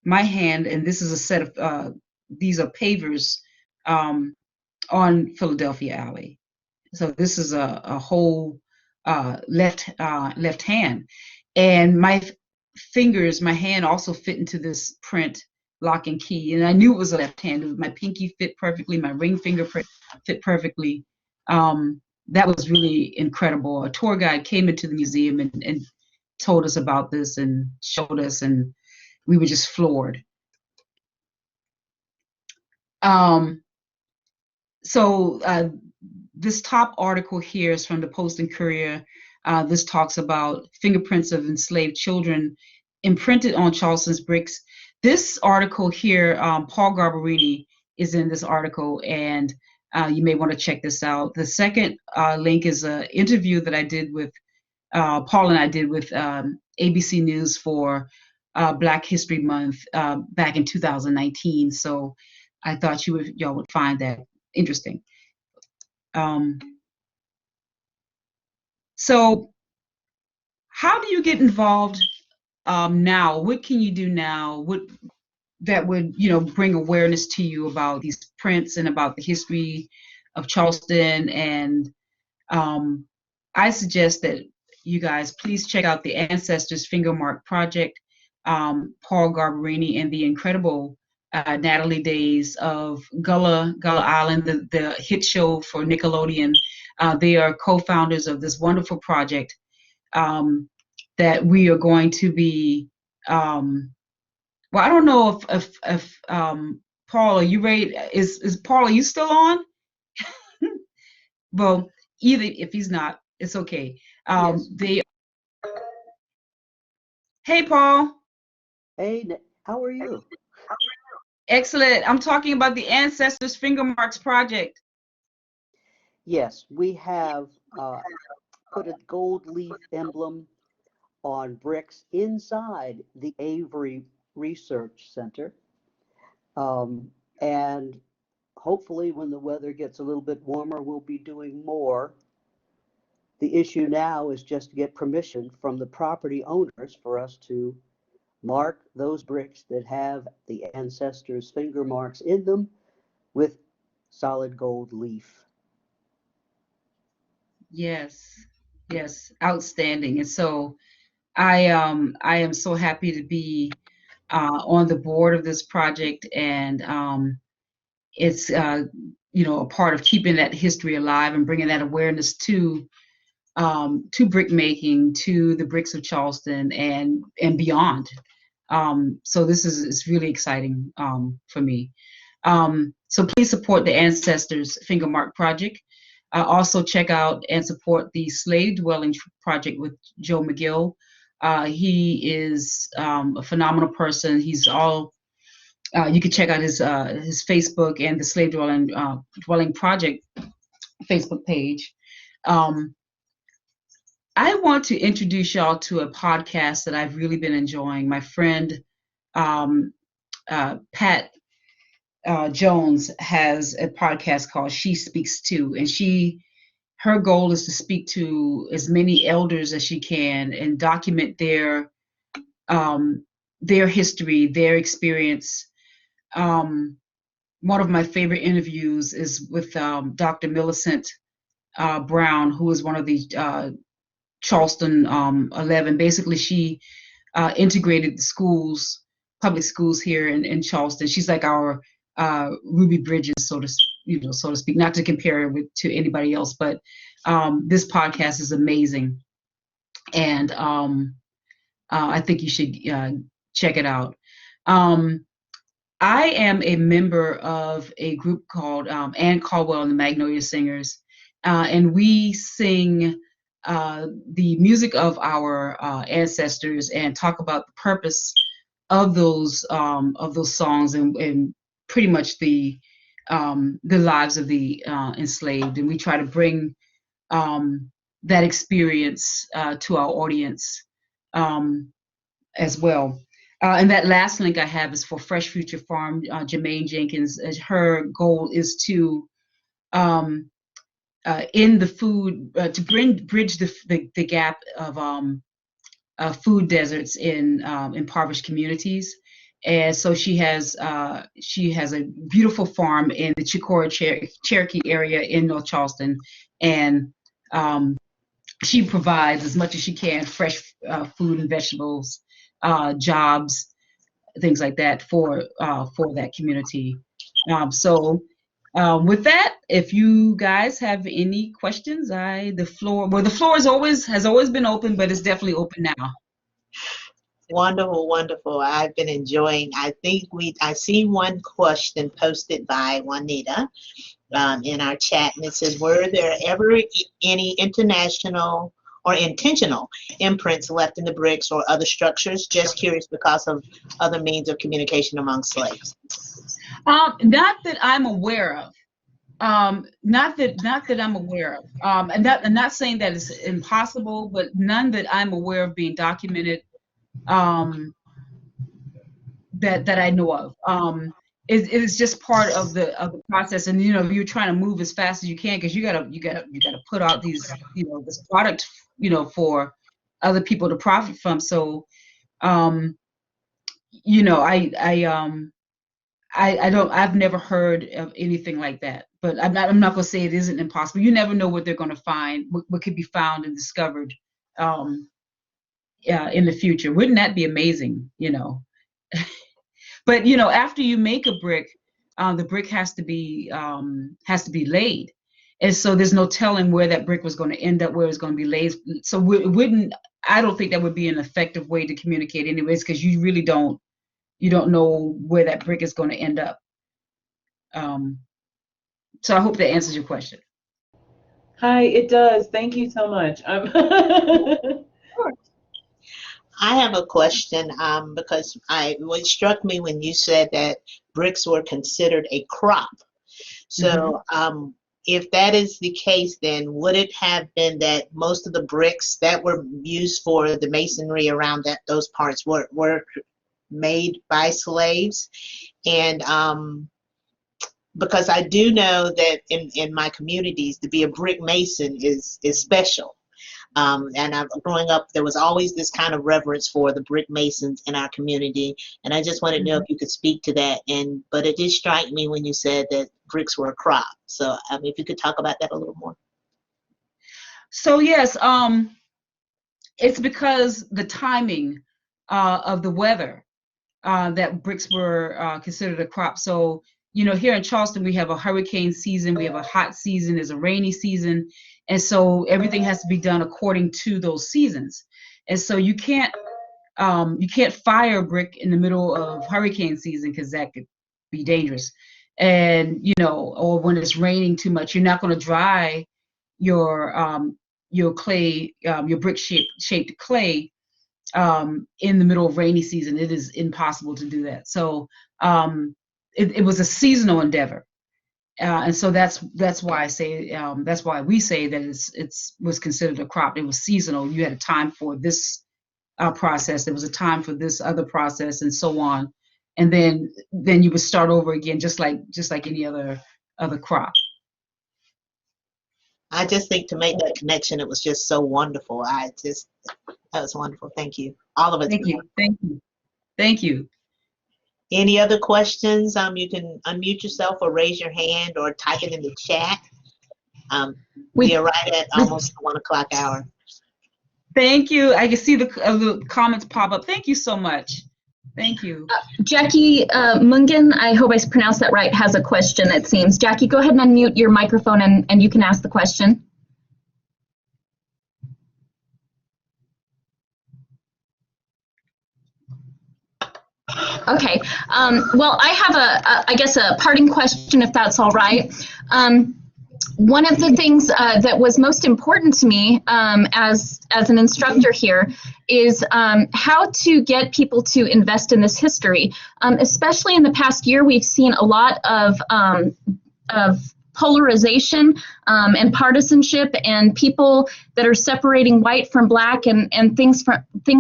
B: my hand, and this is a set of, these are pavers on Philadelphia Alley. So this is a whole left hand, and my hand also fit into this print lock and key, and I knew it was a left hand. My pinky fit perfectly, my ring finger fit perfectly. That was really incredible. A tour guide came into the museum and told us about this and showed us, and we were just floored. So this top article here is from the Post and Courier. This talks about fingerprints of enslaved children imprinted on Charleston's bricks. This article here, Paul Garbarini is in this article, and you may want to check this out. The second link is an interview that I did with Paul and I did with ABC News for Black History Month back in 2019. So I thought y'all would find that interesting. So how do you get involved now? What can you do now? That would bring awareness to you about these prints and about the history of Charleston? And I suggest that you guys please check out the Ancestors Finger Mark Project, Paul Garbarini, and the incredible Natalie Days of Gullah Island, the hit show for Nickelodeon. They are co-founders of this wonderful project that we are going to be. Well, I don't know if Paul, are you ready? Is Paul, are you still on? Well, either if he's not, it's okay.
E: Yes.
B: Hey, Paul.
E: Hey, how are you?
B: Excellent. I'm talking about the Ancestors Finger Marks Project.
E: Yes, we have put a gold leaf emblem on bricks inside the Avery Research Center. And hopefully when the weather gets a little bit warmer, we'll be doing more. The issue now is just to get permission from the property owners for us to mark those bricks that have the ancestors' finger marks in them with solid gold leaf.
B: Yes, yes, outstanding. And so I am so happy to be on the board of this project, and it's a part of keeping that history alive and bringing that awareness to brick making, to the bricks of Charleston, and beyond. So this is really exciting for me. So please support the Ancestors Finger Mark Project. Also check out and support the Slave Dwelling Project with Joe McGill. He is a phenomenal person. He's all you can check out his Facebook and the Slave Dwelling Project Facebook page. I want to introduce y'all to a podcast that I've really been enjoying. My friend Pat Jones has a podcast called She Speaks To, and her goal is to speak to as many elders as she can and document their history, their experience. One of my favorite interviews is with Dr. Millicent Brown, who is one of the Charleston 11. Basically, she integrated the schools, public schools here in Charleston. She's like our Ruby Bridges, so to speak. Not to compare her to anybody else, but this podcast is amazing, and I think you should check it out. I am a member of a group called Ann Caldwell and the Magnolia Singers, and we sing the music of our ancestors and talk about the purpose of those songs and pretty much the lives of the enslaved. And we try to bring that experience to our audience as well. And that last link I have is for Fresh Future Farm, Jermaine Jenkins. Her goal is to in the food to bridge the gap of food deserts in impoverished communities. And so she has a beautiful farm in the Chicora Cherokee area in North Charleston, and she provides as much as she can fresh food and vegetables, jobs, things like that for that community. With that, if you guys have any questions, the floor has always been open, but it's definitely open now.
C: Wonderful, wonderful. I've been enjoying. I see one question posted by Juanita in our chat, and it says, were there ever any international or intentional imprints left in the bricks or other structures? Just curious because of other means of communication among slaves.
B: Not that I'm aware of. Not that I'm aware of. And I'm not saying that it's impossible, but none that I'm aware of being documented. That I know of. It is just part of the process, and you're trying to move as fast as you can because you gotta put out these this product for other people to profit from. So I've never heard of anything like that, but I'm not gonna say it isn't impossible. You never know what they're gonna find, what could be found and discovered in the future. Wouldn't that be amazing? But you know, after you make a brick, the brick has to be laid, and so there's no telling where that brick was going to end up, where it's going to be laid. So it wouldn't. I don't think that would be an effective way to communicate, anyways, because you really don't know where that brick is going to end up. So I hope that answers your question.
F: Hi, it does. Thank you so much.
C: I have a question because what struck me when you said that bricks were considered a crop. So if that is the case, then would it have been that most of the bricks that were used for the masonry around those parts were made by slaves? And because I do know that in my communities, to be a brick mason is special. And growing up, there was always this kind of reverence for the brick masons in our community. And I just wanted to know if you could speak to that. But it did strike me when you said that bricks were a crop. So if you could talk about that a little more.
B: So yes, it's because the timing of the weather that bricks were considered a crop. So, you know, here in Charleston, we have a hurricane season, we have a hot season, there's a rainy season. And so everything has to be done according to those seasons. And so you can't fire a brick in the middle of hurricane season, because that could be dangerous. And, you know, or when it's raining too much, you're not going to dry your clay, your brick shaped clay in the middle of rainy season. It is impossible to do that. So it was a seasonal endeavor. And so that's why I say that's why we say that it was considered a crop. It was seasonal. You had a time for this process. There was a time for this other process, and so on. And then you would start over again, just like any other crop.
C: I just think to make that connection, it was just so wonderful. That was wonderful. Thank you. All of us.
B: Thank you.
C: Any other questions? You can unmute yourself or raise your hand or type it in the chat. We are right at almost the 1 o'clock hour.
B: Thank you. I can see the comments pop up. Thank you so much. Thank you.
A: Jackie Mungen, I hope I pronounced that right, has a question, it seems. Jackie, go ahead and unmute your microphone and you can ask the question. Okay, well, I have I guess a parting question, if that's all right. One of the things that was most important to me as an instructor here is how to get people to invest in this history. Especially in the past year, we've seen a lot of polarization and partisanship, and people that are separating white from black and things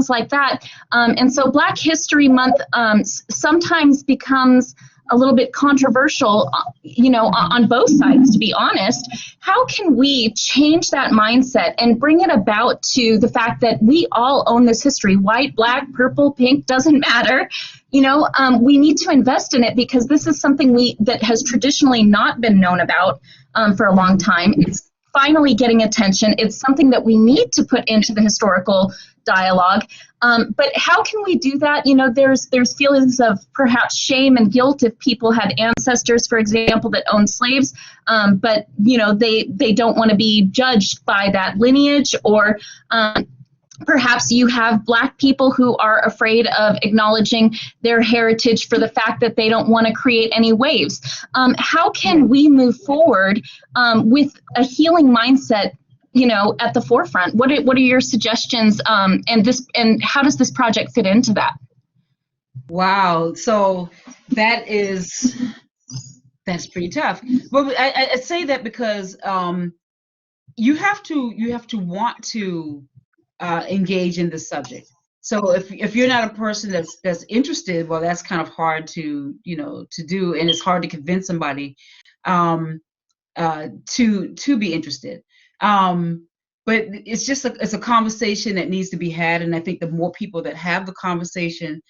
A: like that. And so Black History Month sometimes becomes a little bit controversial, you know, on both sides, to be honest. How can we change that mindset and bring it about to the fact that we all own this history? White, black, purple, pink, doesn't matter. You know, we need to invest in it, because this is something that has traditionally not been known about for a long time. It's finally getting attention. It's something that we need to put into the historical dialogue. But how can we do that? You know, there's feelings of perhaps shame and guilt if people had ancestors, for example, that owned slaves, but, you know, they don't want to be judged by that lineage, or perhaps you have Black people who are afraid of acknowledging their heritage for the fact that they don't want to create any waves. How can we move forward with a healing mindset, you know, at the forefront? What are your suggestions, and how does this project fit into that?
B: Wow, so that's pretty tough. But I say that because you have to want to engage in this subject. So if you're not a person that's interested, well, that's kind of hard to do, and it's hard to convince somebody to be interested. But it's a conversation that needs to be had, and I think the more people that have the conversation,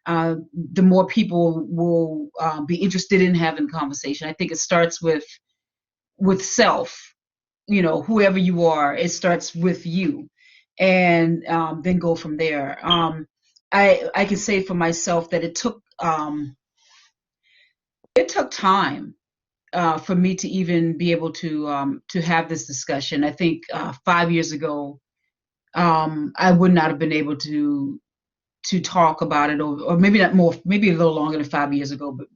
B: the more people will be interested in having the conversation. I think it starts with self. You know, whoever you are, it starts with you, and then go from there. I can say for myself that it took it took time for me to even be able to have this discussion. I think 5 years ago, I would not have been able to talk about it, or maybe not more, maybe a little longer than 5 years ago, but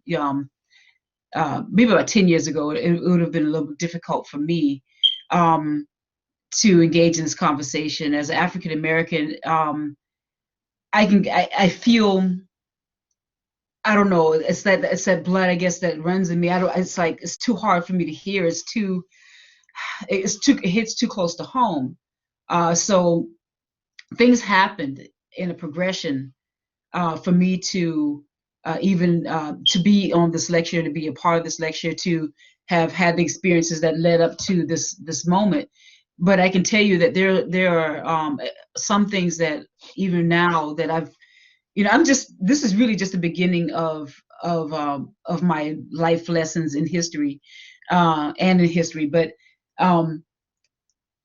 B: maybe about 10 years ago, it would have been a little bit difficult for me to engage in this conversation. As an African American, I feel, I don't know, it's that blood, I guess, that runs in me. It's like, it's too hard for me to hear. It hits too close to home. So things happened in a progression for me to even to be on this lecture, to be a part of this lecture, to have had the experiences that led up to this moment. But I can tell you that there are some things that even now that I've, this is really just the beginning of my life lessons in history and in history. But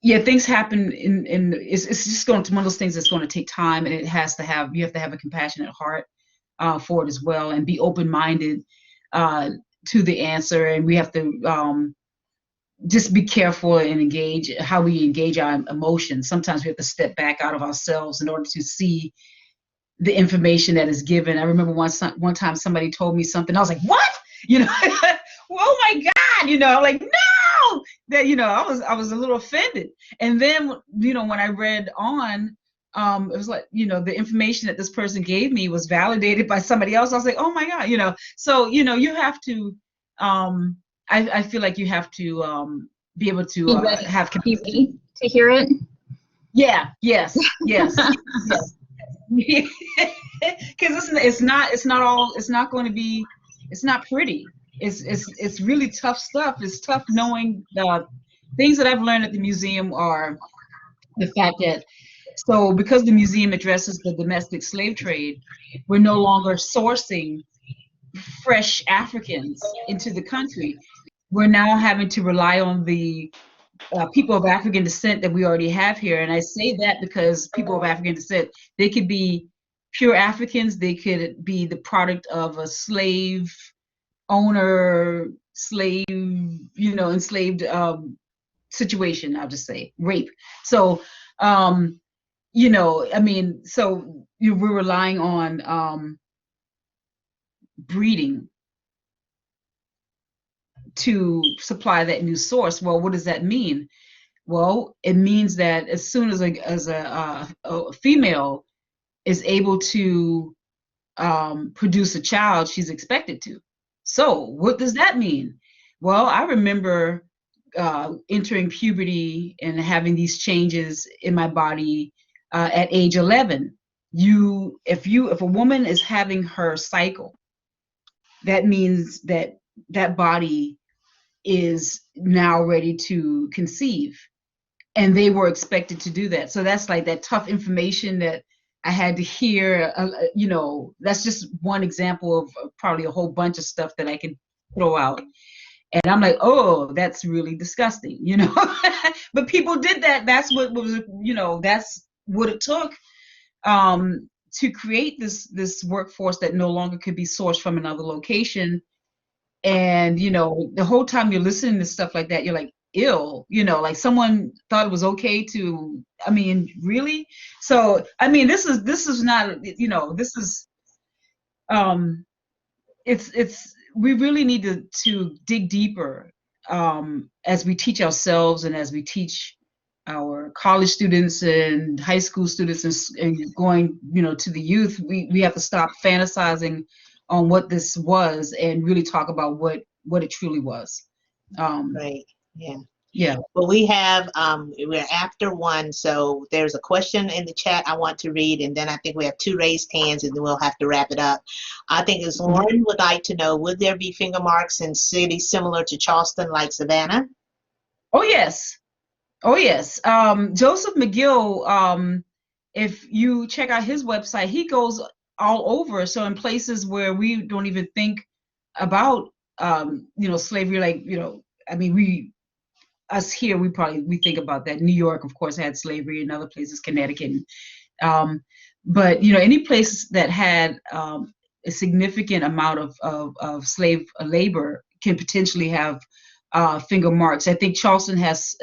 B: yeah, things happen it's just going to one of those things that's going to take time, and you have to have a compassionate heart for it as well, and be open-minded to the answer. And we have to just be careful and engage how we engage our emotions. Sometimes we have to step back out of ourselves in order to see the information that is given. I remember one time somebody told me something. I was like, "What?" Oh my God! Like, no, that I was a little offended. And then when I read on, it was like the information that this person gave me was validated by somebody else. I was like, oh my God, So you have to. I feel like you have to be able to
A: Be ready,
B: have
A: be ready to hear it.
B: Yeah. Yes. Yes. Yes. Because it's not going to be, it's not pretty. It's really tough stuff. It's tough knowing the things that I've learned at the museum are the fact that, so because the museum addresses the domestic slave trade, we're no longer sourcing fresh Africans into the country. We're now having to rely on the people of African descent that we already have here. And I say that because people of African descent, they could be pure Africans, they could be the product of a slave owner, slave, enslaved situation, I'll just say, rape. So, so we're relying on breeding to supply that new source. Well, what does that mean? Well, it means that as soon as a female is able to produce a child, she's expected to. So what does that mean? Well, I remember entering puberty and having these changes in my body at age 11. If a woman is having her cycle, that means that body is now ready to conceive. And they were expected to do that. So that's like that tough information that I had to hear. That's just one example of probably a whole bunch of stuff that I can throw out. And I'm like, oh, that's really disgusting, But people did that. That's what was, that's what it took to create this workforce that no longer could be sourced from another location. And the whole time you're listening to stuff like that, you're like, ill, like someone thought it was okay to, really? So this is not, this is it's we really need to dig deeper as we teach ourselves, and as we teach our college students and high school students, and going to the youth. We have to stop fantasizing on what this was and really talk about what it truly was.
C: Right. Yeah.
B: Yeah.
C: Well, we're after 1, so there's a question in the chat I want to read, and then I think we have 2 raised hands, and then we'll have to wrap it up. I think it's Lauren would like to know, would there be finger marks in cities similar to Charleston, like Savannah?
B: Oh, yes. Oh, yes. Joseph McGill, if you check out his website, he goes all over. So in places where we don't even think about, slavery, like, us here, we think about that. New York, of course, had slavery, and other places, Connecticut. But any place that had a significant amount of slave labor can potentially have finger marks. I think Charleston has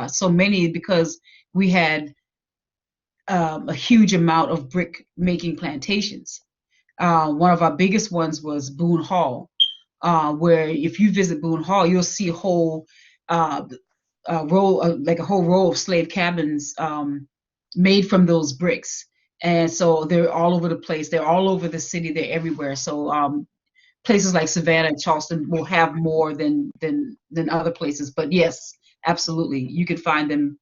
B: so many because we had a huge amount of brick making plantations. One of our biggest ones was Boone Hall, where if you visit Boone Hall, you'll see a whole row, like a whole row of slave cabins made from those bricks. And so they're all over the place. They're all over the city. They're everywhere. So places like Savannah and Charleston will have more than other places. But yes, absolutely, you could find them,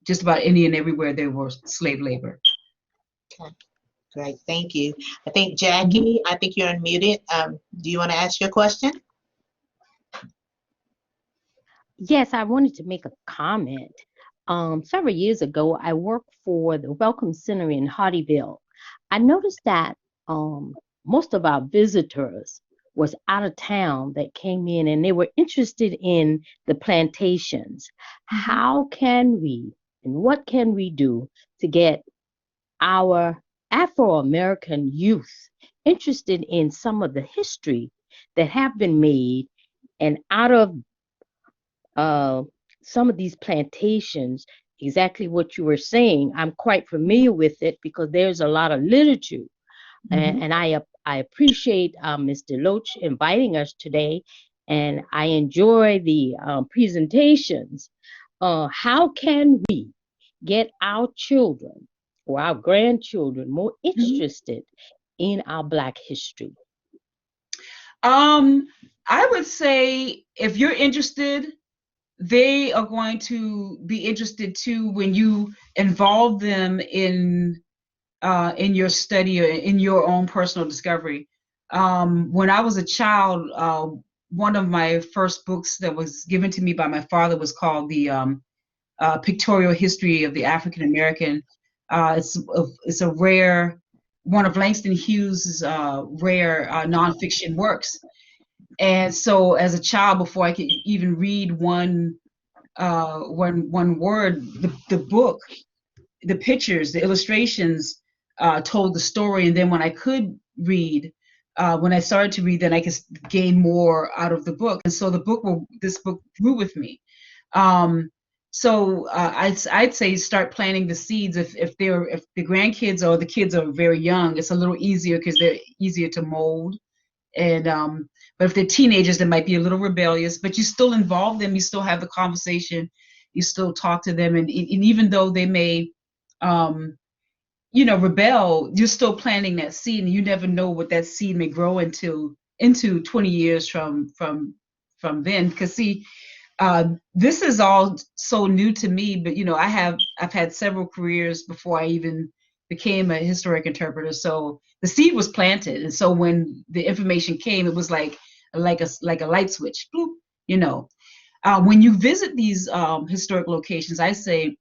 B: just about any and everywhere there was slave labor.
C: Okay, great, thank you. I think Jackie, I think you're unmuted. Do you want to ask your question?
G: Yes, I wanted to make a comment. Several years ago, I worked for the Welcome Center in Hardyville. I noticed that most of our visitors was out of town that came in, and they were interested in the plantations. How can we and what can we do to get our Afro-American youth interested in some of the history that have been made, and out of some of these plantations, exactly what you were saying, I'm quite familiar with it because there's a lot of literature. And I appreciate Mr. Loach inviting us today, and I enjoy the presentations. How can we get our children or our grandchildren more interested in our Black history?
B: I would say if you're interested, they are going to be interested too when you involve them in your study or in your own personal discovery. When I was a child, one of my first books that was given to me by my father was called the Pictorial History of the African American. It's a rare, one of Langston Hughes' rare nonfiction works. And so as a child, before I could even read one word, the book, the pictures, the illustrations told the story. And then when I could read, when I started to read, then I could gain more out of the book. And so this book grew with me. So I'd say start planting the seeds. If the grandkids or the kids are very young, it's a little easier because they're easier to mold. And but if they're teenagers, they might be a little rebellious, but you still involve them, you still have the conversation, you still talk to them, and even though they may rebel, you're still planting that seed, and you never know what that seed may grow into 20 years from then. Because see, this is all so new to me, but I've had several careers before I even became a historic interpreter. So the seed was planted, and so when the information came, it was like a light switch. Bloop, when you visit these historic locations, I say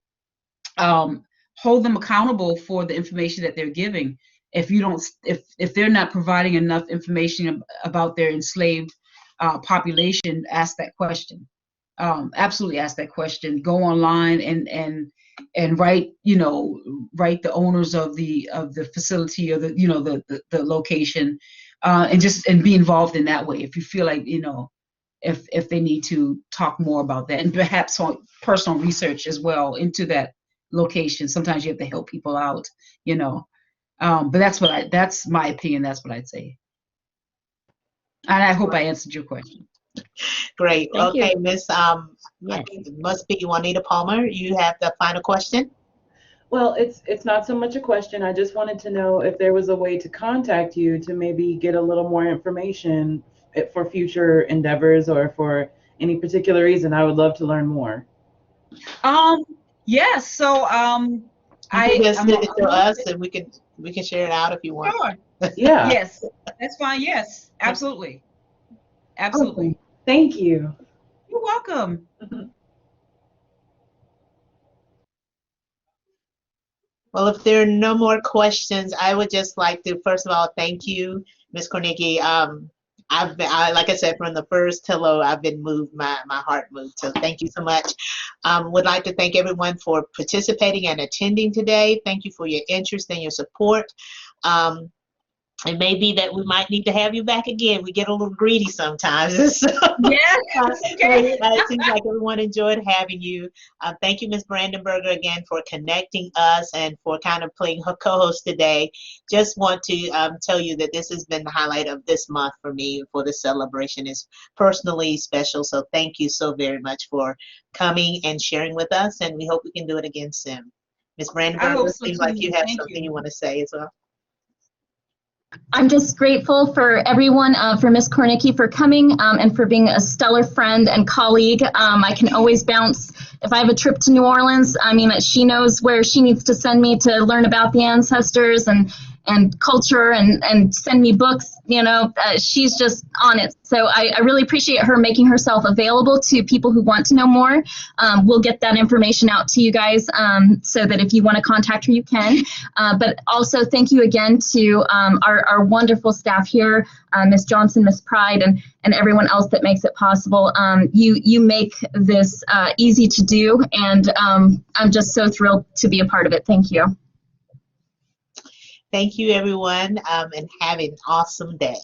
B: hold them accountable for the information that they're giving. If they're not providing enough information about their enslaved population, ask that question. Absolutely ask that question. Go online and write the owners of the facility or the location, and be involved in that way. If you feel like if they need to talk more about that, and perhaps on personal research as well into that location. Sometimes you have to help people out, but that's my opinion. That's what I'd say. And I hope I answered your question.
C: Great.
G: Thank
C: Okay,
G: you.
C: Miss,
G: Yes.
C: I think it must be Juanita Palmer. You have the final question?
F: Well, it's not so much a question. I just wanted to know if there was a way to contact you to maybe get a little more information for future endeavors or for any particular reason. I would love to learn more.
B: Yes. So
C: You can just send it to us, and we can share it out if you want.
B: Sure.
F: Yeah.
B: Yes, that's fine. Yes, absolutely. Absolutely.
F: Okay. Thank you.
B: You're welcome.
C: Well, if there are no more questions, I would just like to, first of all, thank you, Ms. Kornickey. Like I said, from the first hello, I've been moved, my heart moved. So thank you so much. Would like to thank everyone for participating and attending today. Thank you for your interest and your support. it may be that we might need to have you back again. We get a little greedy sometimes. So,
A: Yeah. Okay.
C: it seems like everyone enjoyed having you. Thank you, Ms. Brandenberger, again for connecting us and for kind of playing her co-host today. Just want to tell you that this has been the highlight of this month for me. For this celebration is personally special. So thank you so very much for coming and sharing with us. And we hope we can do it again soon. Ms.
B: I hope
C: Brandenberger,
B: so
C: seems
B: too.
C: like you have
B: Thank
C: something
B: you.
C: you want to say as well.
A: I'm just grateful for everyone, for Ms. Kornickey for coming and for being a stellar friend and colleague. I can always bounce if I have a trip to New Orleans. I mean, she knows where she needs to send me to learn about the ancestors and culture and send me books. You know, she's just on it. So I really appreciate her making herself available to people who want to know more. We'll get that information out to you guys so that if you want to contact her, you can. But also thank you again to our wonderful staff here, Ms. Johnson, Ms. Pride, and everyone else that makes it possible. You make this easy to do, and I'm just so thrilled to be a part of it. Thank you.
C: Thank you, everyone, and have an awesome day.